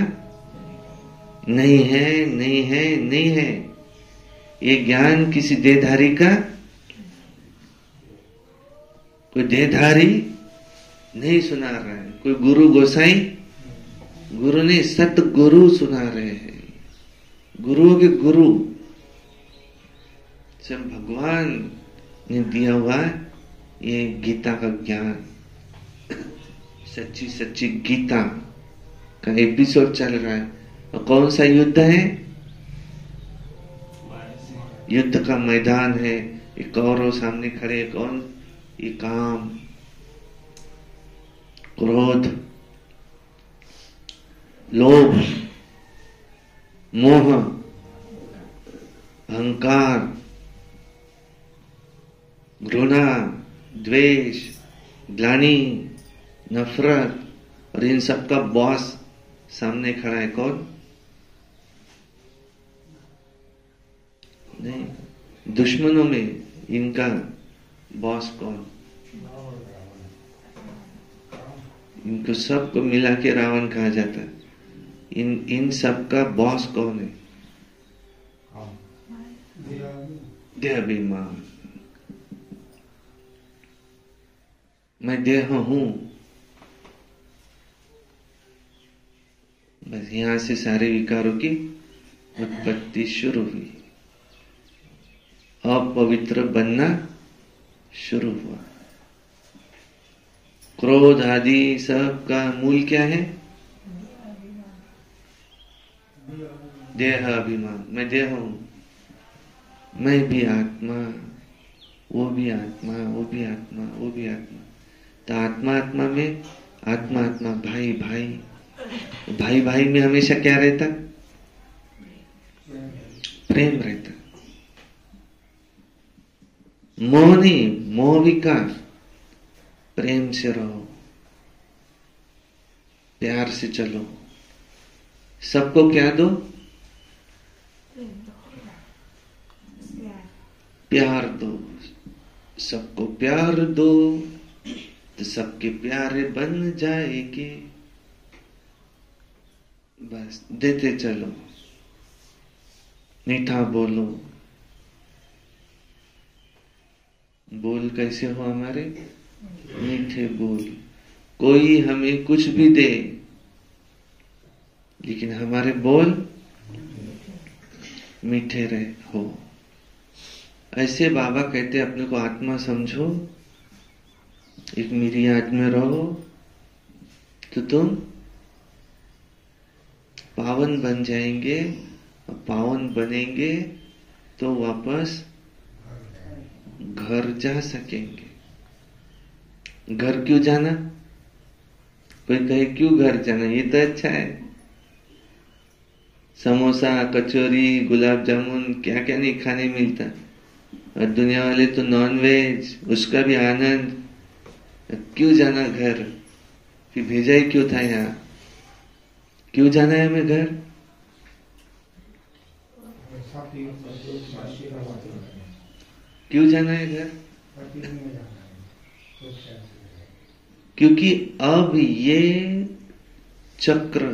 नहीं है, नहीं है, नहीं है। ये ज्ञान किसी देहधारी का, कोई देहधारी नहीं सुना रहा है, कोई गुरु गोसाई, गुरु ने सतगुरु सुना रहे हैं। गुरुओं के गुरु सब भगवान ने दिया हुआ ये गीता का ज्ञान, सच्ची सच्ची गीता का एपिसोड चल रहा है। और कौन सा युद्ध है? युद्ध का मैदान है। ये कौरव सामने खड़े, कौन? ये काम, क्रोध, लोभ, मोह, अहंकार, घृणा, द्वेष, ग्लानि, नफरत, और इन सब का बॉस सामने खड़ा है। कौन? नहीं, दुश्मनों में इनका बॉस कौन? इनको सबको मिला के रावण कहा जाता है। इन सब का बॉस कौन है? देह अभिमान। मैं देह हूं। बस यहां से सारे विकारों की उत्पत्ति शुरू हुई, अपवित्र बनना शुरू हुआ। क्रोध आदि सब का मूल क्या है? देह अभिमान। मैं देह हूं, मैं भी आत्मा, वो भी आत्मा, वो भी आत्मा, वो भी आत्मा। तो आत्मा आत्मा में, आत्मा आत्मा, भाई भाई, भाई भाई में हमेशा क्या रहता? प्रेम रहता। मोह नहीं, मोह विकार। प्रेम से रहो, प्यार से चलो। सबको क्या दो? प्यार दो। सबको प्यार दो तो सबके प्यारे बन जाएंगे। बस देते चलो। मीठा बोलो। बोल कैसे हो हमारे? मीठे बोल। कोई हमें कुछ भी दे, लेकिन हमारे बोल मीठे रहे हो। ऐसे बाबा कहते अपने को आत्मा समझो, एक मेरी याद में रहो, तो तुम पावन बन जाएंगे। और पावन बनेंगे तो वापस घर जा सकेंगे। घर क्यों जाना? कोई कहे क्यों घर जाना? ये तो अच्छा है। समोसा, कचौरी, गुलाब जामुन, क्या क्या नहीं खाने मिलता। और दुनिया वाले तो नॉन वेज, उसका भी आनंद। क्यों जाना घर? फिर भेजा ही क्यों था यहाँ? क्यों जाना है हमें घर? क्यों जाना है घर? क्योंकि अब ये चक्र,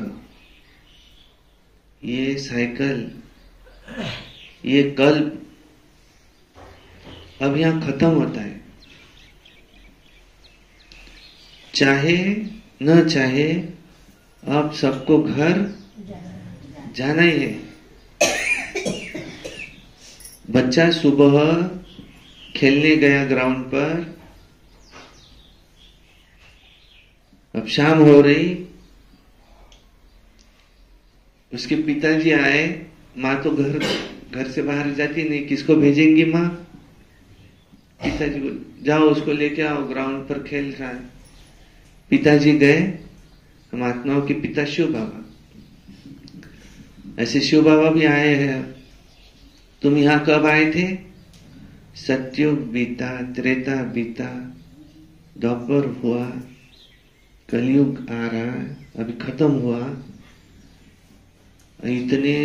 ये साइकिल, ये कल्प अब यहां खत्म होता है। चाहे न चाहे अब सबको घर जाना ही है। बच्चा सुबह खेलने गया ग्राउंड पर, अब शाम हो रही, उसके पिताजी आए। माँ तो घर से बाहर जाती नहीं, किसको भेजेंगी माँ? पिताजी को, जाओ उसको लेके आओ, ग्राउंड पर खेल रहा है। पिताजी गए। हम आत्माओं के पिता शिव बाबा, ऐसे शिव बाबा भी आए हैं। तुम यहां कब आए थे? सतयुग बीता, त्रेता बीता, द्वापर हुआ, कलयुग आ रहा है, अभी खत्म हुआ। इतने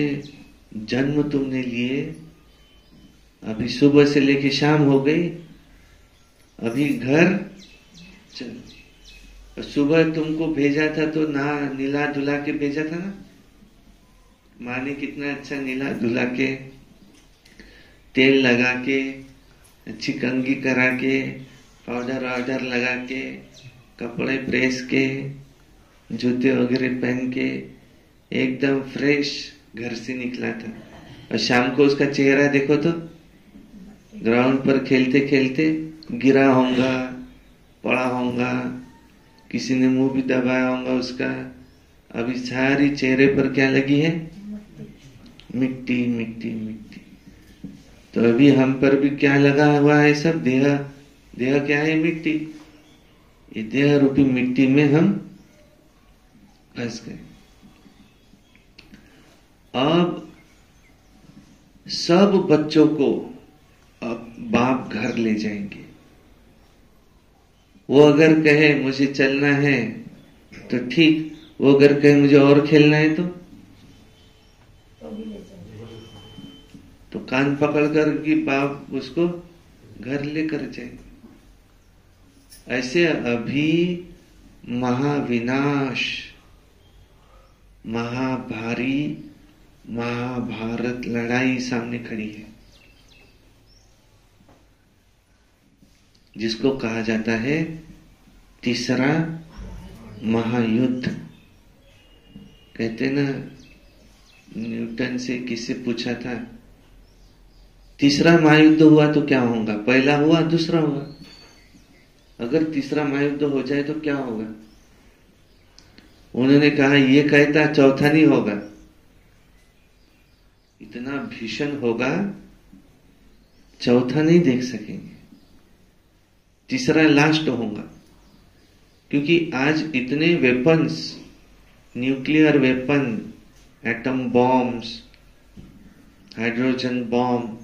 जन्म तुमने लिए, अभी सुबह से लेके शाम हो गई, अभी घर चल। सुबह तुमको भेजा था तो ना नीला धुला के भेजा था ना? माँ ने कितना अच्छा नीला धुला के, तेल लगा के, अच्छी कंघी करा के, पाउडर वाउडर लगा के, कपड़े प्रेस के, जूते वगैरह पहन के एकदम फ्रेश घर से निकला था। और शाम को उसका चेहरा देखो तो ग्राउंड पर खेलते खेलते गिरा होगा, पड़ा होगा, किसी ने मुंह भी दबाया होगा उसका। अभी सारी चेहरे पर क्या लगी है? मिट्टी मिट्टी मिट्टी। तो अभी हम पर भी क्या लगा हुआ है? सब देह। देह क्या है? मिट्टी। ये देह रूपी मिट्टी में हम फंस गए। अब सब बच्चों को अब बाप घर ले जाएंगे। वो अगर कहे मुझे चलना है तो ठीक, वो अगर कहे मुझे और खेलना है तो कान पकड़ कर कि बाप उसको घर लेकर जाएंगे। ऐसे अभी महाविनाश, महाभारी महाभारत लड़ाई सामने खड़ी है, जिसको कहा जाता है तीसरा महायुद्ध। कहते ना, न्यूटन से किससे पूछा था, तीसरा महायुद्ध हुआ तो क्या होगा? पहला हुआ, दूसरा हुआ। अगर तीसरा महायुद्ध हो जाए तो क्या होगा? उन्होंने कहा ये कहता चौथा नहीं होगा, इतना भीषण होगा, चौथा नहीं देख सकेंगे, तीसरा लास्ट होगा। क्योंकि आज इतने weapons, nuclear weapon, atom bombs, hydrogen bomb,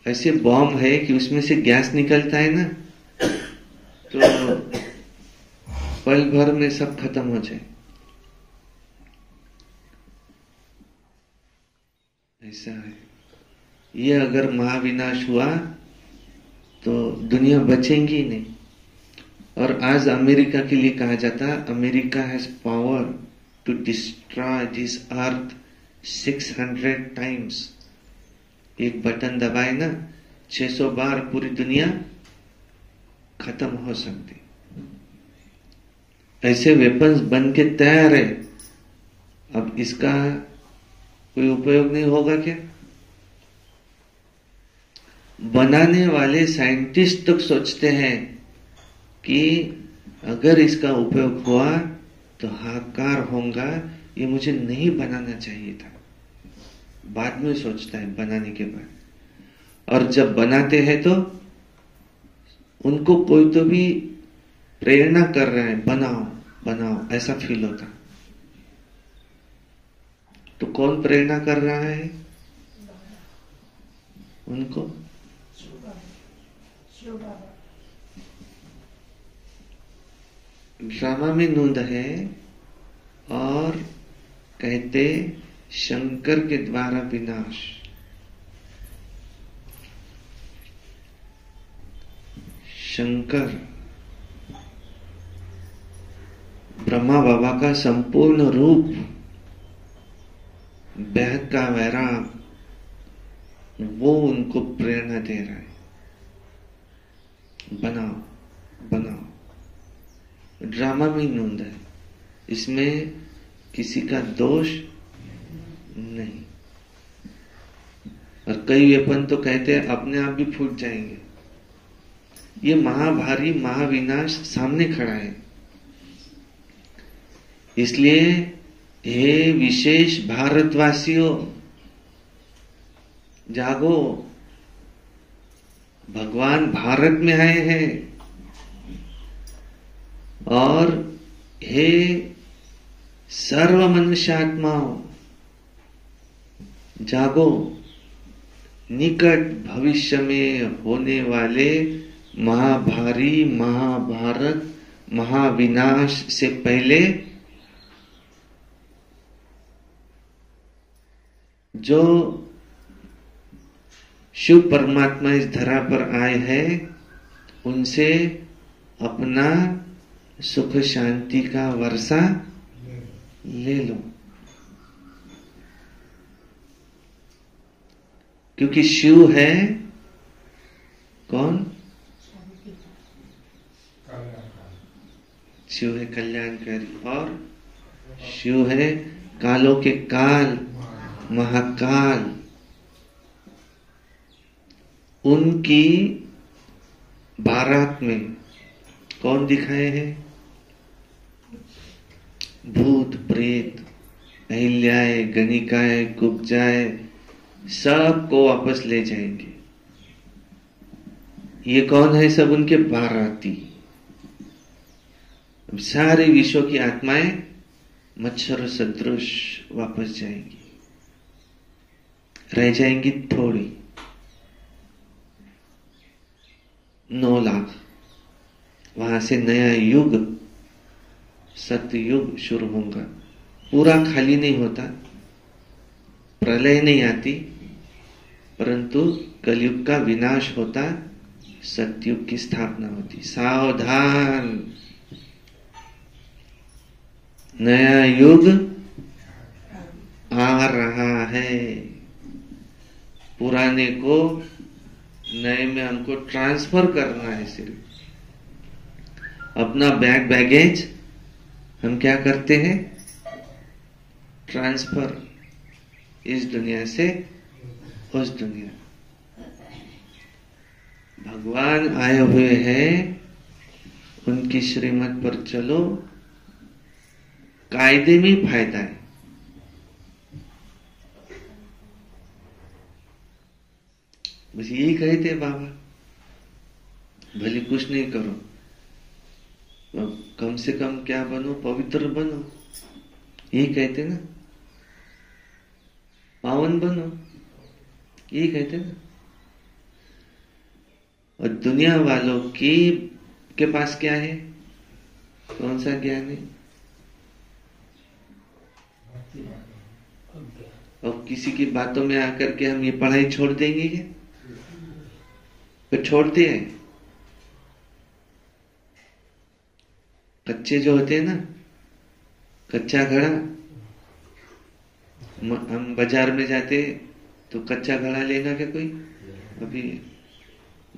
ऐसे बॉम्ब है कि उसमें से गैस निकलता है ना, तो पल भर में सब खत्म हो जाए। ऐसा है। ये अगर महाविनाश हुआ तो दुनिया बचेंगी नहीं। और आज अमेरिका के लिए कहा जाता है, America has power to destroy this earth 600 times. एक बटन दबाए ना, 600 बार पूरी दुनिया खत्म हो सकती। ऐसे वेपन्स बन के तैयार है। अब इसका कोई उपयोग नहीं होगा क्या? बनाने वाले साइंटिस्ट तक सोचते हैं कि अगर इसका उपयोग हुआ तो हाहाकार होगा, ये मुझे नहीं बनाना चाहिए था। बाद में सोचता है बनाने के बाद, और जब बनाते हैं तो उनको कोई तो भी प्रेरणा कर रहा है, बनाओ बनाओ, ऐसा फील होता। तो कौन प्रेरणा कर रहा है उनको? ड्रामा में नूंद है और कहते शंकर के द्वारा विनाश। शंकर ब्रह्मा बाबा का संपूर्ण रूप, बेहद का वैराग, वो उनको प्रेरणा दे रहा है, बनाओ बनाओ। ड्रामा में नूंद है, इसमें किसी का दोष नहीं। और कई वेपन तो कहते हैं अपने आप भी फूट जाएंगे। ये महाभारी महाविनाश सामने खड़ा है। इसलिए हे विशेष भारतवासियों, जागो, भगवान भारत में आए हैं। और हे सर्व मनुष्यात्माओं, जागो, निकट भविष्य में होने वाले महाभारी महाभारत महाविनाश से पहले जो शिव परमात्मा इस धरा पर आए हैं, उनसे अपना सुख शांति का वर्षा ले लो। क्योंकि शिव है कौन? शिव है कल्याणकारी, और शिव है कालों के काल, महाकाल। उनकी बारात में कौन दिखाए हैं? भूत प्रेत, अहिल्याएं, गणिकाएं, कुब्जाएं, सबको वापस ले जाएंगे। ये कौन है? सब उनके बाराती। अब सारे विश्व की आत्माएं मच्छर सदृश वापस जाएंगी, रह जाएंगी थोड़ी, 9 लाख। वहां से नया युग, सतयुग शुरू होगा। पूरा खाली नहीं होता, प्रलय नहीं आती, परंतु कलयुग का विनाश होता, सतयुग की स्थापना होती। सावधान, नया युग आ रहा है। पुराने को नए में हमको ट्रांसफर करना है। सिर्फ अपना बैगेज हम क्या करते हैं? ट्रांसफर, इस दुनिया से उस दुनिया। भगवान आए हुए हैं, उनकी श्रीमत पर चलो, कायदे में ही फायदा है। बस यही कहते बाबा, भले कुछ नहीं करो, कम से कम क्या बनो? पवित्र बनो। यही कहते ना, पावन बनो, यही कहते ना। और दुनिया वालों के पास क्या है? कौन सा ज्ञान है? और किसी की बातों में आकर के हम ये पढ़ाई छोड़ देंगे क्या? तो छोड़ते हैं। कच्चे जो होते हैं ना, कच्चा घड़ा, हम बाजार में जाते तो कच्चा घड़ा लेगा क्या कोई? अभी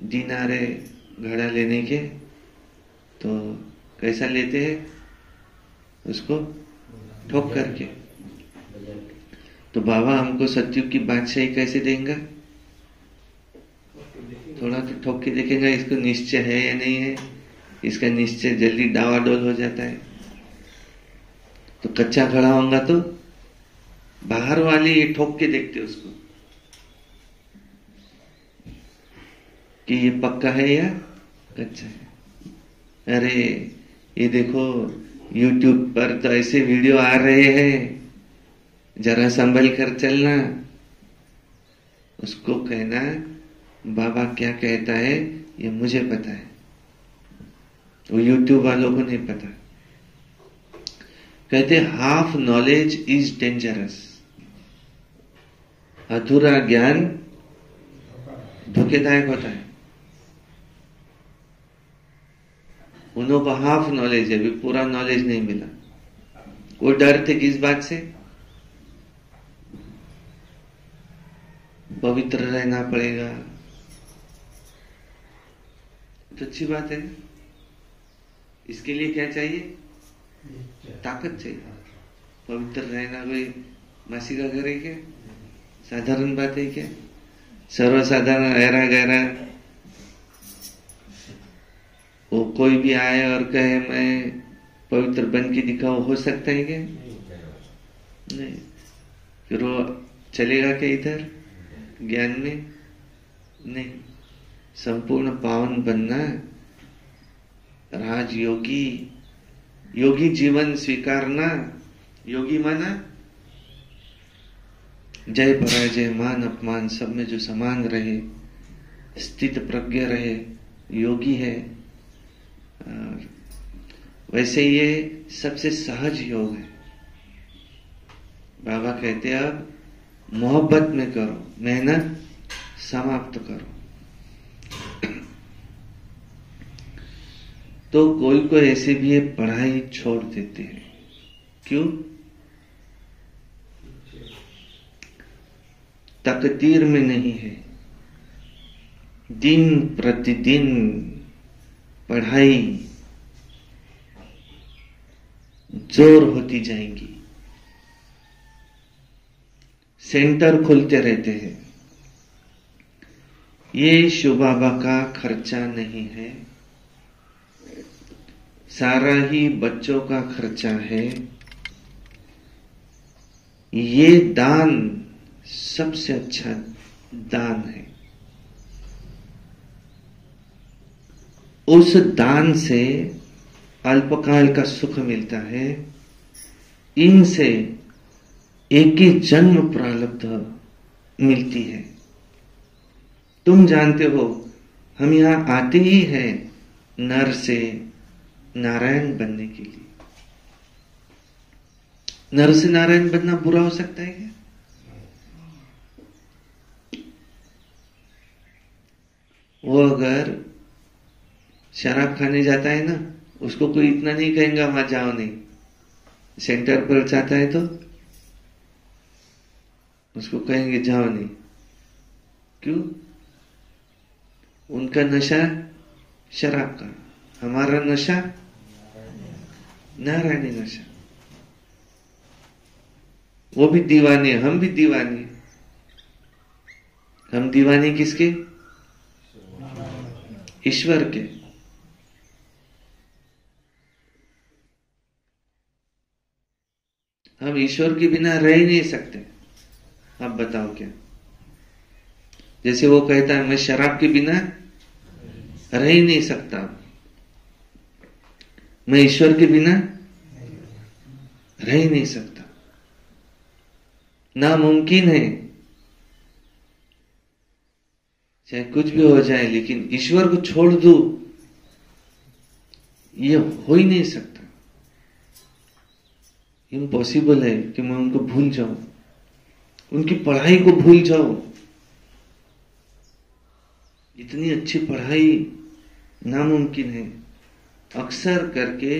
दिनारे घड़ा लेने के तो कैसा लेते हैं उसको? ठोक करके। तो बाबा हमको सतयुग की बादशाही कैसे देंगे? थोड़ा तो ठोक के देखेंगे इसको निश्चय है या नहीं है। इसका निश्चय जल्दी डावाडोल हो जाता है। तो कच्चा खड़ा होगा तो बाहर वाले ये ठोक के देखते उसको कि ये पक्का है या कच्चा है। अरे ये देखो YouTube पर तो ऐसे वीडियो आ रहे हैं, जरा संभल कर चलना। उसको कहना बाबा क्या कहता है ये मुझे पता है, वो YouTube वालों को नहीं पता। कहते हाफ नॉलेज इज डेंजरस। अधूरा ज्ञान धोखेदायक होता है। उन्हों को हाफ नॉलेज है, भी पूरा नॉलेज नहीं मिला। वो डर थे किस बात से? पवित्र रहना पड़ेगा। तो अच्छी बात है। इसके लिए क्या चाहिए? ताकत चाहिए। पवित्र रहना कोई मासी का घर है क्या? साधारण बात है क्या? सर्वसाधारण ऐरा गहरा वो कोई भी आए और कहे मैं पवित्र बन के दिखाऊं, हो सकता है क्या? नहीं। फिर वो चलेगा क्या इधर ज्ञान में? नहीं। संपूर्ण पावन बनना, राजयोगी, योगी जीवन स्वीकारना। योगी माना जय पराजय, मान अपमान सब में जो समान रहे, स्थित प्रज्ञ रहे, योगी है। और वैसे ये सबसे सहज योग है। बाबा कहते हैं अब मोहब्बत में करो, मेहनत समाप्त करो। तो कोई ऐसे भी ये पढ़ाई छोड़ देते हैं। क्यों? तकदीर में नहीं है। दिन प्रतिदिन पढ़ाई जोर होती जाएंगी, सेंटर खुलते रहते हैं। ये शिव बाबा का खर्चा नहीं है, सारा ही बच्चों का खर्चा है। ये दान सबसे अच्छा दान है। उस दान से अल्पकाल का सुख मिलता है, इनसे एक ही जन्म प्रारब्ध मिलती है। तुम जानते हो, हम यहां आते ही हैं नर से नारायण बनने के लिए। नर से नारायण बनना बुरा हो सकता है क्या? वो अगर शराब खाने जाता है ना, उसको कोई इतना नहीं कहेगा वहां जाओ नहीं। सेंटर पर जाता है तो उसको कहेंगे जाओ नहीं। क्यों? उनका नशा शराब का, हमारा नशा नारायणी नशा। वो भी दीवाने, हम भी दीवाने। हम दीवाने किसके? ईश्वर के। हम ईश्वर के बिना रह ही नहीं सकते। आप बताओ क्या? जैसे वो कहता है मैं शराब के बिना रह ही नहीं सकता, मैं ईश्वर के बिना रह ही नहीं सकता। नामुमकिन है, चाहे कुछ भी हो जाए, लेकिन ईश्वर को छोड़ दो, ये हो ही नहीं सकता। इम्पॉसिबल है कि मैं उनको भूल जाऊं, उनकी पढ़ाई को भूल जाऊं। इतनी अच्छी पढ़ाई नामुमकिन है। अक्सर करके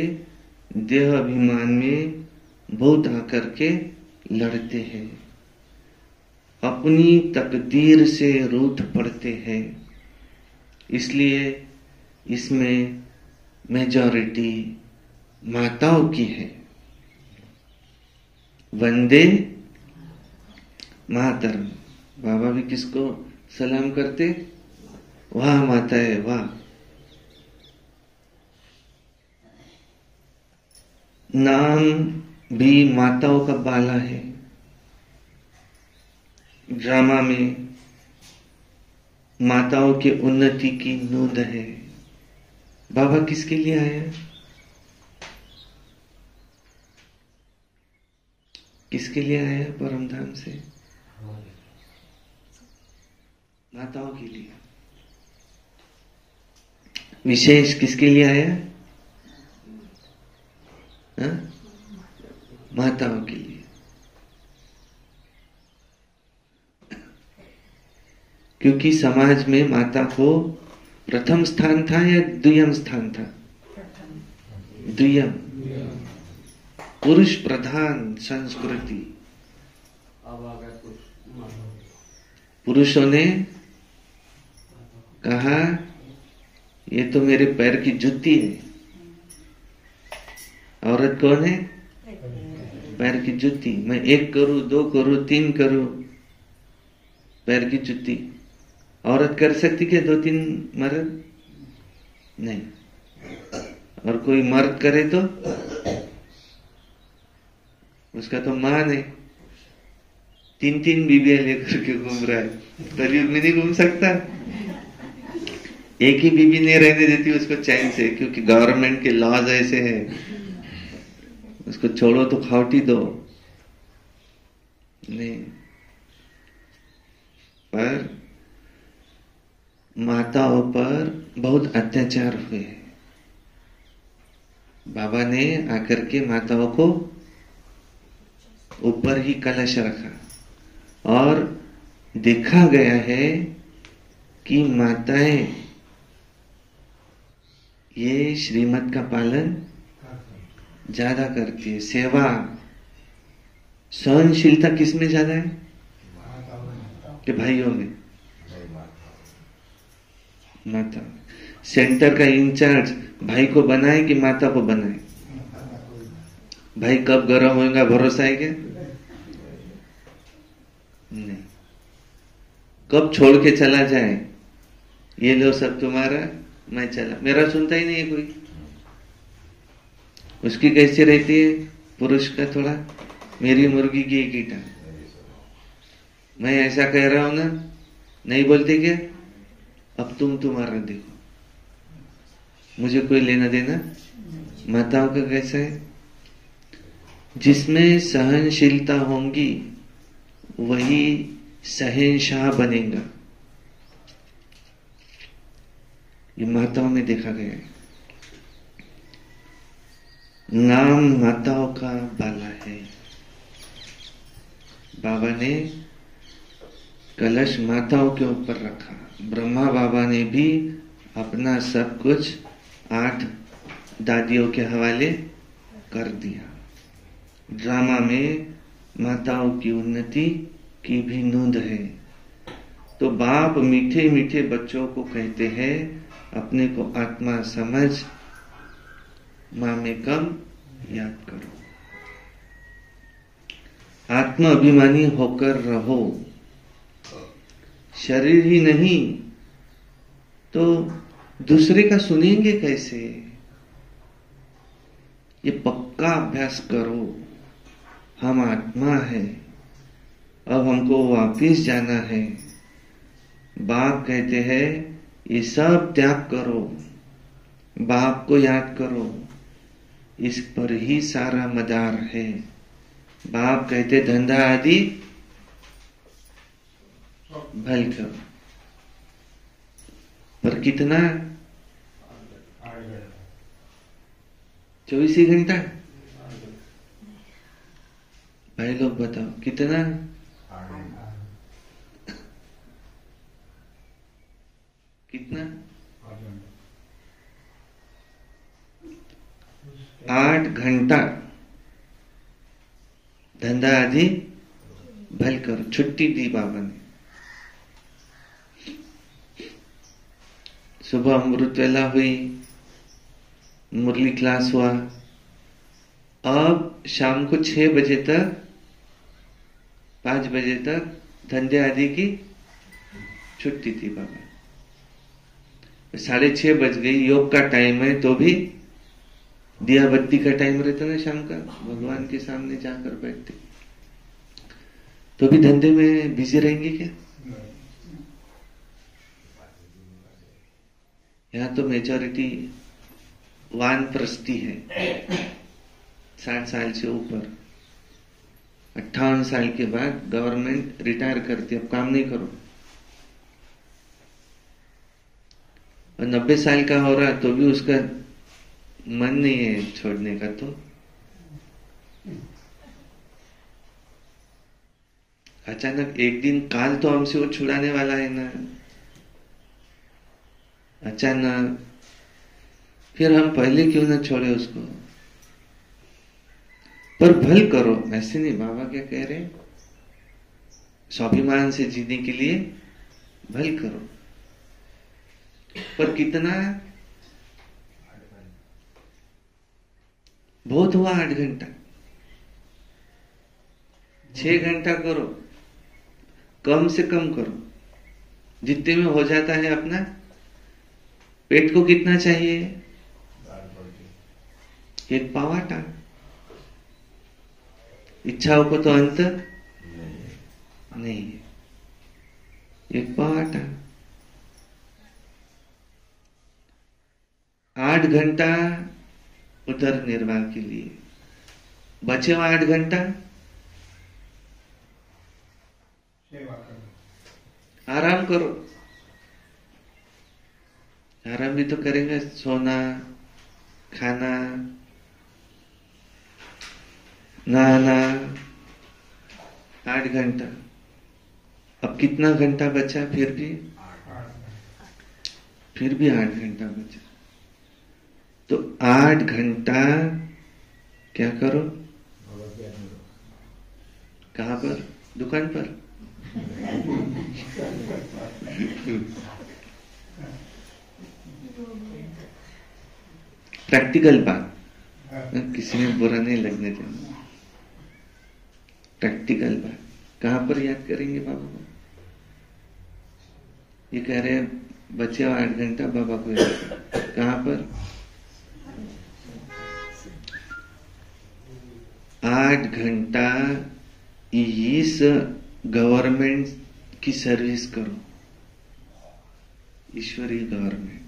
देह अभिमान में बहुत आकर के लड़ते हैं, अपनी तकदीर से रूठ पड़ते हैं। इसलिए इसमें मेजॉरिटी माताओं की है। वंदे मातरम। बाबा भी किसको सलाम करते? वाह माता है, वाह। नाम भी माताओं का बाला है। ड्रामा में माताओं के उन्नति की नोंद है। बाबा किसके लिए आया? किसके लिए आया परमधाम से? माताओं के लिए। विशेष किसके लिए आया? हा? माताओं के लिए। क्योंकि समाज में माता को प्रथम स्थान था या द्वितीय स्थान था? द्वितीय। पुरुष प्रधान संस्कृति। पुरुषों ने कहा ये तो मेरे पैर की जुत्ती है। औरत कौन है? पैर की जुत्ती। मैं 1 करूं, 2 करूं, 3 करूं, पैर की जुत्ती। औरत कर सकती क्या 2-3 मर्द? नहीं। और कोई मर्द करे तो उसका तो मान है, 3-3 बीबियां लेकर के घूम रहा है। कलयुग में नहीं घूम सकता। एक ही बीबी नहीं रहने देती उसको चैन से, क्योंकि गवर्नमेंट के लॉज ऐसे हैं। उसको छोड़ो तो खावटी दो। नहीं, पर माताओं पर बहुत अत्याचार हुए। बाबा ने आकर के माताओं को ऊपर ही कलश रखा और देखा गया है कि माताएं ये श्रीमत का पालन ज्यादा करती है। सेवा, सहनशीलता किसमें ज्यादा है? कि भाइयों में? माता। सेंटर का इंचार्ज भाई को बनाए कि माता को बनाए? भाई कब गर्म होगा भरोसा है क्या? नहीं। कब छोड़ के चला जाए ये लो सब तुम्हारा, मैं चला। मेरा सुनता ही नहीं है कोई। उसकी कैसी रहती है पुरुष का थोड़ा, मेरी मुर्गी की एक ही टांग। मैं ऐसा कह रहा हूं ना, नहीं बोलते क्या, अब तुम तुम्हारा देखो, मुझे कोई लेना देना। माताओं का कैसा है, जिसमें सहनशीलता होंगी वही शहंशाह बनेगा। ये माताओं में देखा गया है। नाम माताओं का बाला है। बाबा ने कलश माताओं के ऊपर रखा। ब्रह्मा बाबा ने भी अपना सब कुछ 8 दादियों के हवाले कर दिया। ड्रामा में माताओं की उन्नति की भी नोंद है। तो बाप मीठे मीठे बच्चों को कहते हैं, अपने को आत्मा समझ, मां में कम याद करो, आत्मा अभिमानी होकर रहो। शरीर ही नहीं तो दूसरे का सुनेंगे कैसे? ये पक्का अभ्यास करो। हम आत्मा है, अब हमको वापिस जाना है। बाप कहते हैं ये सब त्याग करो, बाप को याद करो, इस पर ही सारा मदार है। बाप कहते धंधा आदि भल करो, पर कितना? 24 ही घंटा। भाई लोग बताओ कितना? कितना? 8 घंटा धंधा आदि भल करो। छुट्टी दी बाबा ने। सुबह अमृत वेला हुई, मुरली क्लास हुआ। अब शाम को 6 बजे तक, 5 बजे तक धंधे आदि की छुट्टी थी बाबा। 6:30 बज गई, योग का टाइम है, तो भी दिया बत्ती का टाइम रहता ना शाम का, भगवान के सामने जाकर बैठते, तो भी धंधे में बिजी रहेंगे क्या? यहाँ तो मेजॉरिटी वानप्रस्थी है, 60 साल से ऊपर। 58 साल के बाद गवर्नमेंट रिटायर करती, अब काम नहीं करो। और 90 साल का हो रहा तो भी उसका मन नहीं है छोड़ने का। तो अचानक एक दिन काल तो हमसे वो छुड़ाने वाला है ना, अचानक फिर हम पहले क्यों ना छोड़े उसको? पर भल करो, ऐसे नहीं। बाबा क्या कह रहे हैं? स्वाभिमान से जीने के लिए भल करो, पर कितना? बहुत हुआ 8 घंटा। 6 घंटा करो, कम से कम करो, जितने में हो जाता है अपना। पेट को कितना चाहिए? 1 पाव आटा। इच्छाओं को तो अंत नहीं है। 1 पाव आटा। 8 घंटा उधर निर्वाह के लिए, बचे हुआ 8 घंटा आराम करो। आराम भी तो करेंगे, सोना, खाना, नहाना। 8 घंटा। अब कितना घंटा बचा? फिर भी 8 घंटा बचा। तो 8 घंटा क्या करो? कहां पर? दुकान पर। प्रैक्टिकल बात, किसी में बुरा नहीं लगने देना। प्रैक्टिकल बात, कहां पर याद करेंगे बाबा को? ये कह रहे हैं बचे हुआ 8 घंटा बाबा को याद करो। कहाँ पर? 8 घंटा इस गवर्नमेंट की सर्विस करो, ईश्वरीय गवर्नमेंट।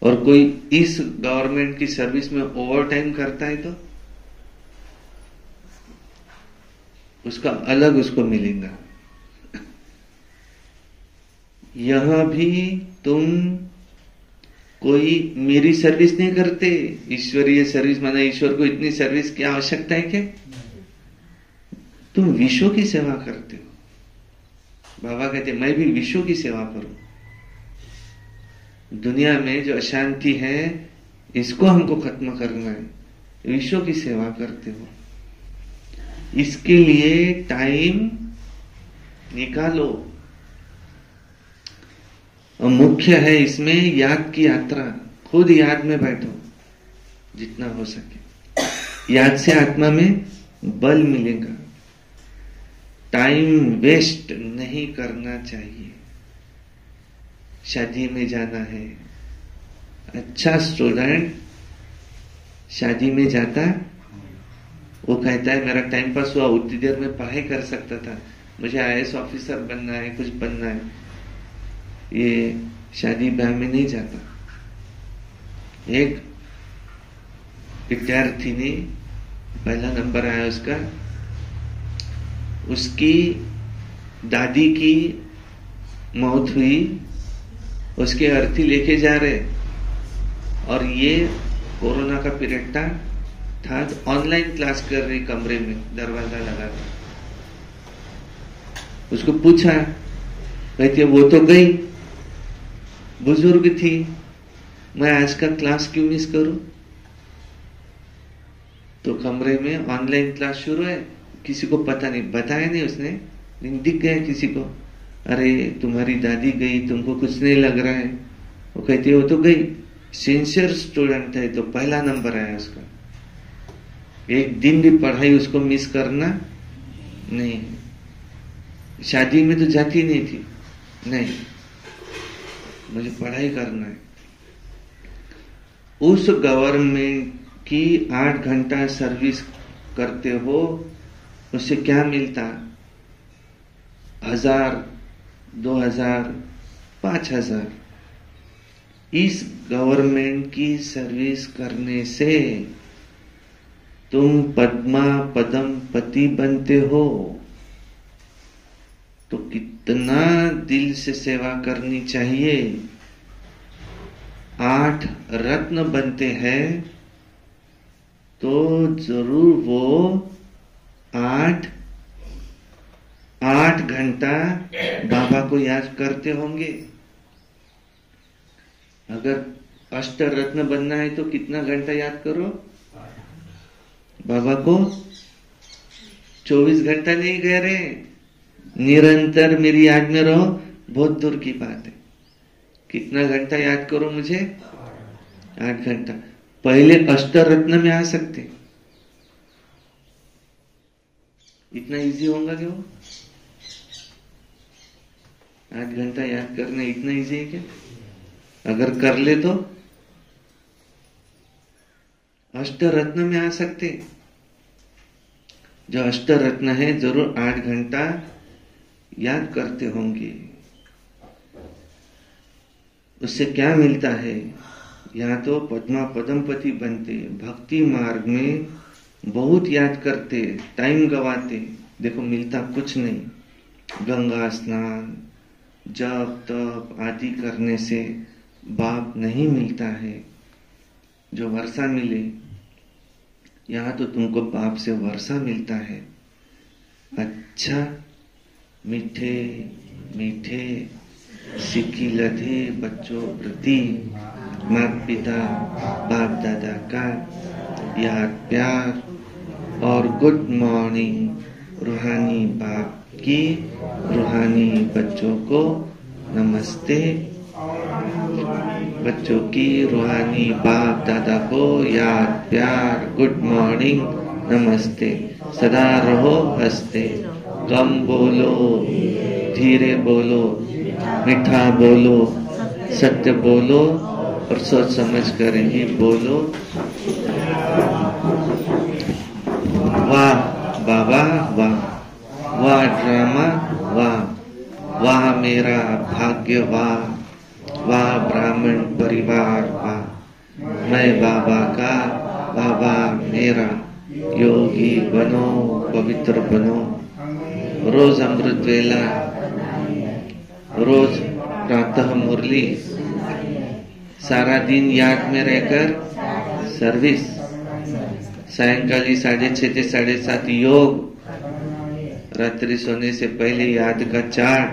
और कोई इस गवर्नमेंट की सर्विस में ओवर टाइम करता है तो उसका अलग उसको मिलेगा। यहां भी तुम कोई मेरी सर्विस नहीं करते, ईश्वरीय सर्विस माना ईश्वर को इतनी सर्विस की आवश्यकता है क्या? तुम विश्व की सेवा करते हो। बाबा कहते मैं भी विश्व की सेवा करूं। दुनिया में जो अशांति है इसको हमको खत्म करना है, विश्व की सेवा करते हो। इसके लिए टाइम निकालो। और मुख्य है इसमें याद की यात्रा। खुद याद में बैठो जितना हो सके। याद से आत्मा में बल मिलेगा। टाइम वेस्ट नहीं करना चाहिए। शादी में जाना है, अच्छा स्टूडेंट शादी में जाता, वो कहता है मेरा टाइम पास हुआ, उतनी देर में पढ़ाई कर सकता था, मुझे IAS ऑफिसर बनना है, कुछ बनना है। ये शादी ब्याह में नहीं जाता। एक विद्यार्थी ने पहला नंबर आया उसका, उसकी दादी की मौत हुई, उसके अर्थी लेके जा रहे और ये कोरोना का पीरियड था तो ऑनलाइन क्लास कर रही, कमरे में दरवाजा लगा था। उसको पूछा, कहती वो तो गई, बुजुर्ग थी, मैं आज का क्लास क्यों मिस करूं? तो कमरे में ऑनलाइन क्लास शुरू है, किसी को पता नहीं, बताया नहीं उसने, लेकिन दिख गया किसी को, अरे तुम्हारी दादी गई, तुमको कुछ नहीं लग रहा है? वो कहती है वो तो गई, सिंसियर स्टूडेंट है तो पहला नंबर आया उसका। एक दिन भी पढ़ाई उसको मिस करना नहीं। शादी में तो जाती नहीं थी, नहीं मुझे पढ़ाई करना है। उस गवर्नमेंट की 8 घंटा सर्विस करते हो, उससे क्या मिलता? 1000, 2000, 5000। इस गवर्नमेंट की सर्विस करने से तुम पद्मा पदम पति बनते हो। तो कितना दिल से सेवा करनी चाहिए। 8 रत्न बनते हैं तो जरूर वो 8 घंटा बाबा को याद करते होंगे। अगर अष्ट रत्न बनना है तो कितना घंटा याद करो बाबा को? 24 घंटा नहीं कह रहे, निरंतर मेरी याद में रहो, बहुत दूर की बात है। कितना घंटा याद करो मुझे? 8 घंटा। पहले अष्ट रत्न में आ सकते, इतना इजी होगा क्या वो? 8 घंटा याद करना इतना इजी है क्या? अगर कर ले तो अष्ट रत्न में आ सकते। जो अष्ट रत्न है जरूर 8 घंटा याद करते होंगे। उससे क्या मिलता है? यहाँ तो पद्मा पदमपति बनते, भक्ति मार्ग में बहुत याद करते, टाइम गवाते, देखो मिलता कुछ नहीं। गंगा स्नान, जप तप आदि करने से बाप नहीं मिलता है जो वर्षा मिले। यहाँ तो तुमको बाप से वर्षा मिलता है। अच्छा मीठे मीठे सिक्की लधे बच्चों प्रति माता पिता बाप दादा का याद प्यार और गुड मॉर्निंग रूहानी बाप की रूहानी बच्चों को नमस्ते। बच्चों की रूहानी बाप दादा को याद प्यार गुड मॉर्निंग नमस्ते। सदा रहो हंसते, कम बोलो, धीरे बोलो, मीठा बोलो, सत्य बोलो और सोच समझ कर ही बोलो। वाह बाबा वाह, वाह ड्रामा वाह, वाह मेरा भाग्य वाह, वाह ब्राह्मण परिवार वाह, मैं बाबा का, बाबा मेरा, योगी बनो, पवित्र बनो। रोज अमृत वेला, रोज प्रातः मुरली, सारा दिन याद में रहकर सर्विस, सायंकाली 6:30 से 7:30 योग, रात्रि सोने से पहले याद का चार्ट,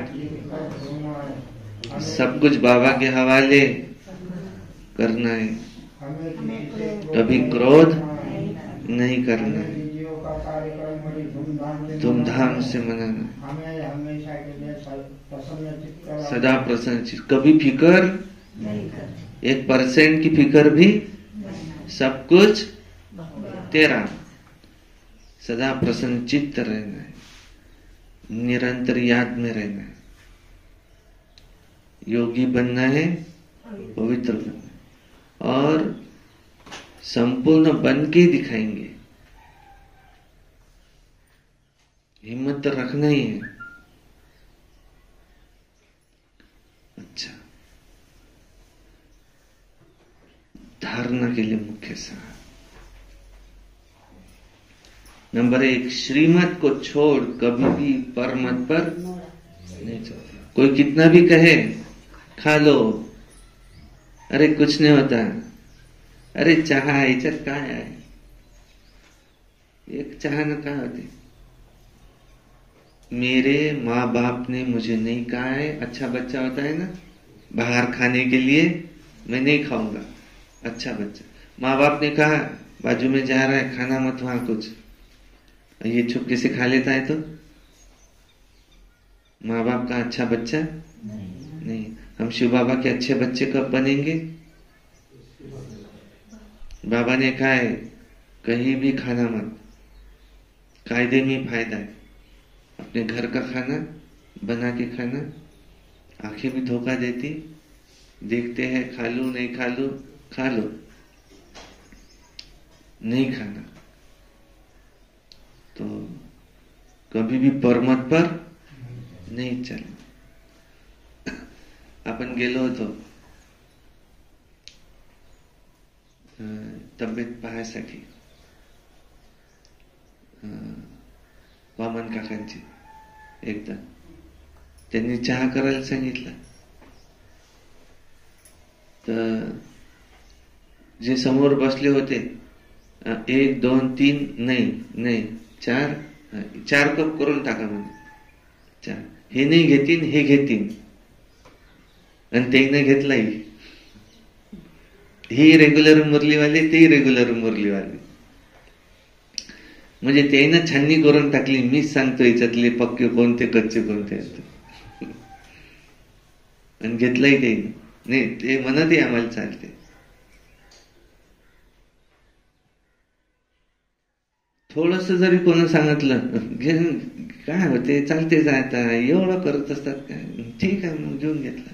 सब कुछ बाबा के हवाले करना है। कभी क्रोध नहीं करना है, धूमधाम से मनाना, सदा प्रसन्न चित्त, कभी फिकर 1% की फिकर भी, सब कुछ तेरा, सदा प्रसन्न चित्त रहना है, निरंतर याद में रहना है, योगी बनना है, पवित्र बनना है और संपूर्ण बन के दिखाएंगे। हिम्मत तो रखना ही है। अच्छा, धारणा के लिए मुख्य सार नंबर 1, श्रीमत को छोड़ कभी भी परमत पर नहीं चलता। कोई कितना भी कहे खा लो, अरे कुछ नहीं होता, अरे चाह याच्यात काय आहे, एक चाह न काय होते। मेरे माँ बाप ने मुझे नहीं कहा है, अच्छा बच्चा होता है ना, बाहर खाने के लिए मैं नहीं खाऊंगा, अच्छा बच्चा। माँ बाप ने कहा बाजू में जा रहा है, खाना मत वहां कुछ, ये चुपके से खा लेता है तो माँ बाप का अच्छा बच्चा नहीं। हम शिव बाबा के अच्छे बच्चे कब बनेंगे? बाबा ने कहा है कहीं भी खाना मत, कायदे में फायदा है, अपने घर का खाना बना के खाना। आंखें भी धोखा देती, देखते हैं खा लूं नहीं खा लूं, खा लो, नहीं खाना। तो कभी भी परमत पर नाही चालत. आपण गेलो होतो तब्येत पाहायसाठी वामन काकांची. एकदा त्यांनी चहा करायला सांगितलं तर जे समोर बसले होते 1 2 3 नाही 4 कप करून टाका म्हणजे 4. हे नाही घेतील हे घेतील आणि ते नाही घेतलाही. ही रेग्युलर मुरलीवाले ते रेग्युलर मुरलीवाले म्हणजे त्यानं छाननी करून टाकली. मीच सांगतो याच्यातले पक्के कोणते कच्चे कोणते आहेत आणि घेतलाही ते नाही. ते म्हणत आम्हाला चालते. थोडस जरी कोण सांगितलं काय होते चालते जाता एवढं करत असतात काय, ठीक आहे मग घेऊन घेतला.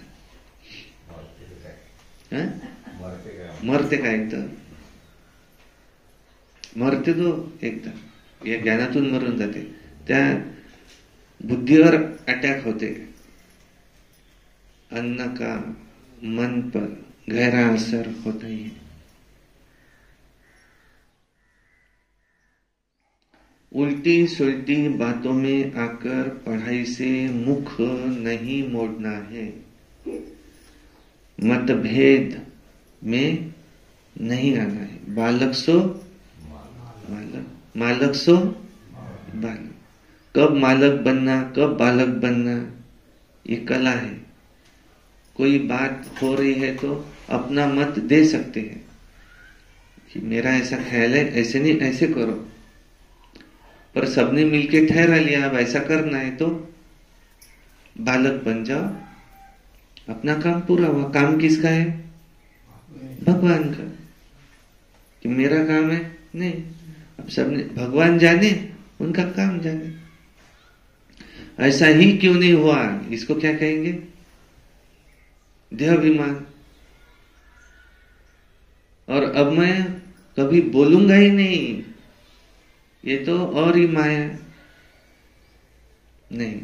मरते काय एकदम मरते तो एकदम या ज्ञानातून मरून जाते. त्या बुद्धीवर अटॅक होते. अन्न का मन पर गहरा असर होता ही. उल्टी सुलटी बातों में आकर पढ़ाई से मुख नहीं मोड़ना है. मतभेद में नहीं आना है. बालक सो मालक, मालक सो बालक. कब मालक बनना कब बालक बनना ये कला है. कोई बात हो रही है तो अपना मत दे सकते हैं कि मेरा ऐसा ख्याल है, ऐसे नहीं ऐसे करो. पर सबने मिलके ठहरा लिया अब ऐसा करना है तो बालक बन जाओ. अपना काम पूरा हुआ. काम किसका है? भगवान का. कि मेरा काम है नहीं. अब सबने भगवान जाने, उनका काम जाने. ऐसा ही क्यों नहीं हुआ, इसको क्या कहेंगे? देहाभिमान। और अब मैं कभी बोलूंगा ही नहीं, ये तो और ही माया। नहीं,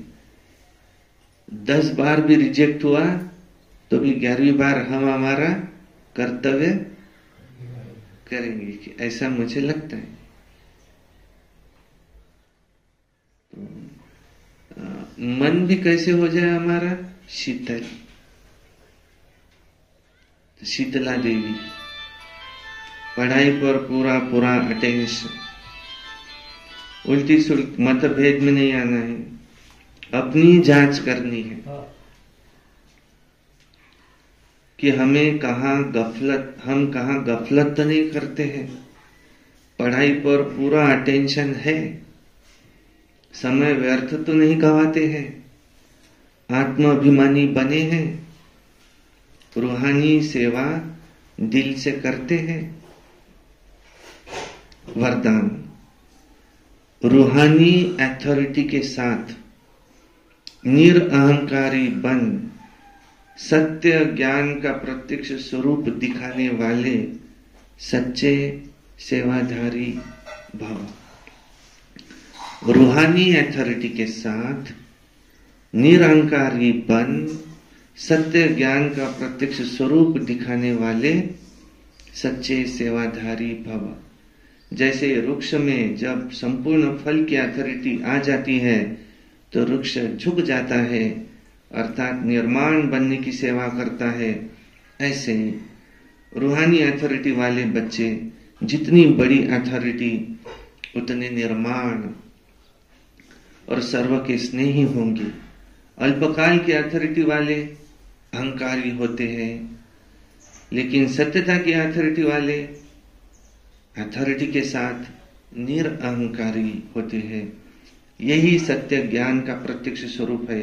10 बार भी रिजेक्ट हुआ तो भी 11वीं बार हम हमारा कर्तव्य करेंगे, कि ऐसा मुझे लगता है। तो मन भी कैसे हो जाए हमारा? शीतल, शीतला देवी, पढ़ाई पर पूरा पूरा अटेंशन, उल्टी सुल्टी मतभेद में नहीं आना है, अपनी जांच करनी है कि हम कहाँ गफलत तो नहीं करते हैं, पढ़ाई पर पूरा अटेंशन है, समय व्यर्थ तो नहीं गवाते हैं, आत्माभिमानी बने हैं, रूहानी सेवा दिल से करते हैं। वरदान, रूहानी अथॉरिटी के साथ निरअहंकारी बन सत्य ज्ञान का प्रत्यक्ष स्वरूप दिखाने वाले सच्चे सेवाधारी भव। रूहानी अथॉरिटी के साथ निरअहंकारी बन सत्य ज्ञान का प्रत्यक्ष स्वरूप दिखाने वाले सच्चे सेवाधारी भव। जैसे वृक्ष में जब संपूर्ण फल की अथॉरिटी आ जाती है तो वृक्ष झुक जाता है, अर्थात निर्माण बनने की सेवा करता है। ऐसे रूहानी अथॉरिटी वाले बच्चे, जितनी बड़ी अथॉरिटी उतने निर्माण और सर्व के स्नेही होंगे। अल्पकाल के अथॉरिटी वाले अहंकारी होते हैं, लेकिन सत्यता की अथॉरिटी वाले अथॉरिटी के साथ निरअहंकारी होते हैं। यही सत्य ज्ञान का प्रत्यक्ष स्वरूप है।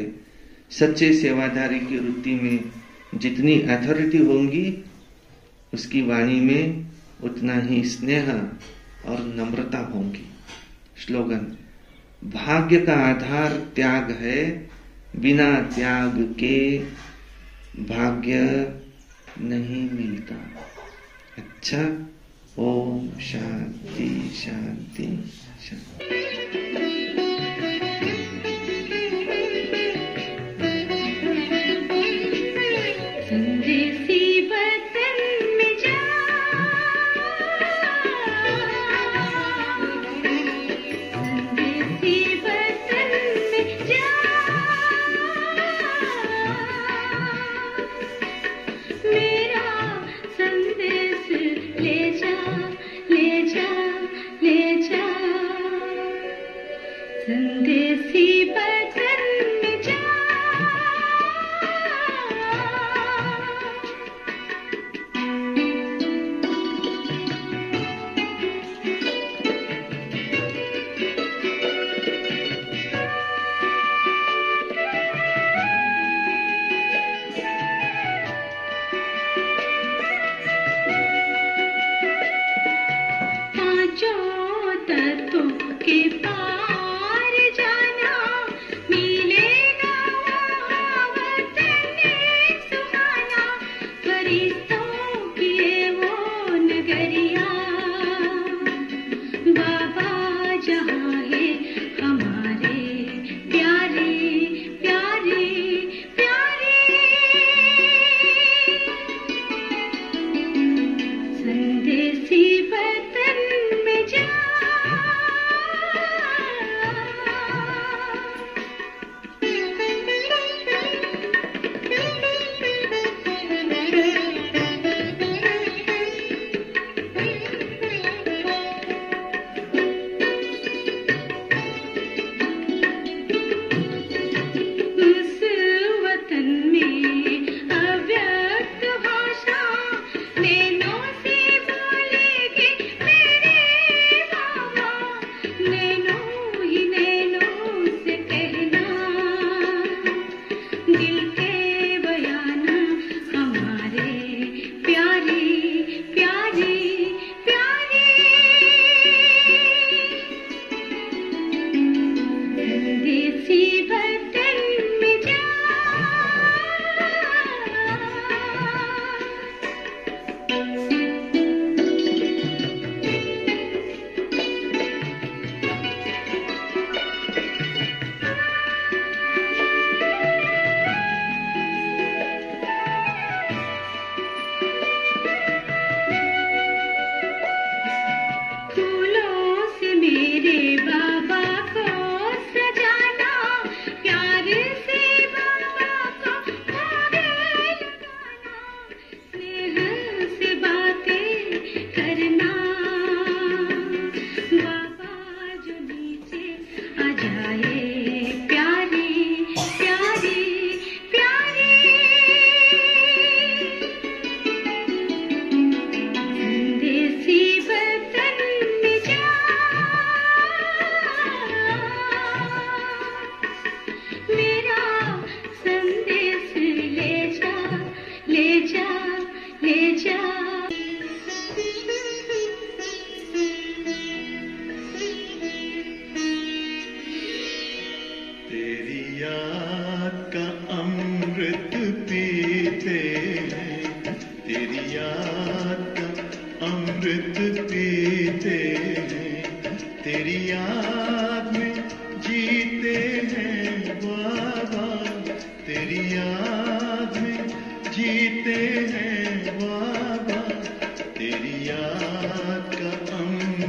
सच्चे सेवाधारी की वृत्ति में जितनी अथॉरिटी होंगी, उसकी वाणी में उतना ही स्नेह और नम्रता होंगी। स्लोगन, भाग्य का आधार त्याग है, बिना त्याग के भाग्य नहीं मिलता। अच्छा, ओम शांति शांति शांति।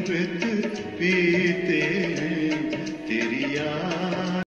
अमृत पीते हैं तेरी याद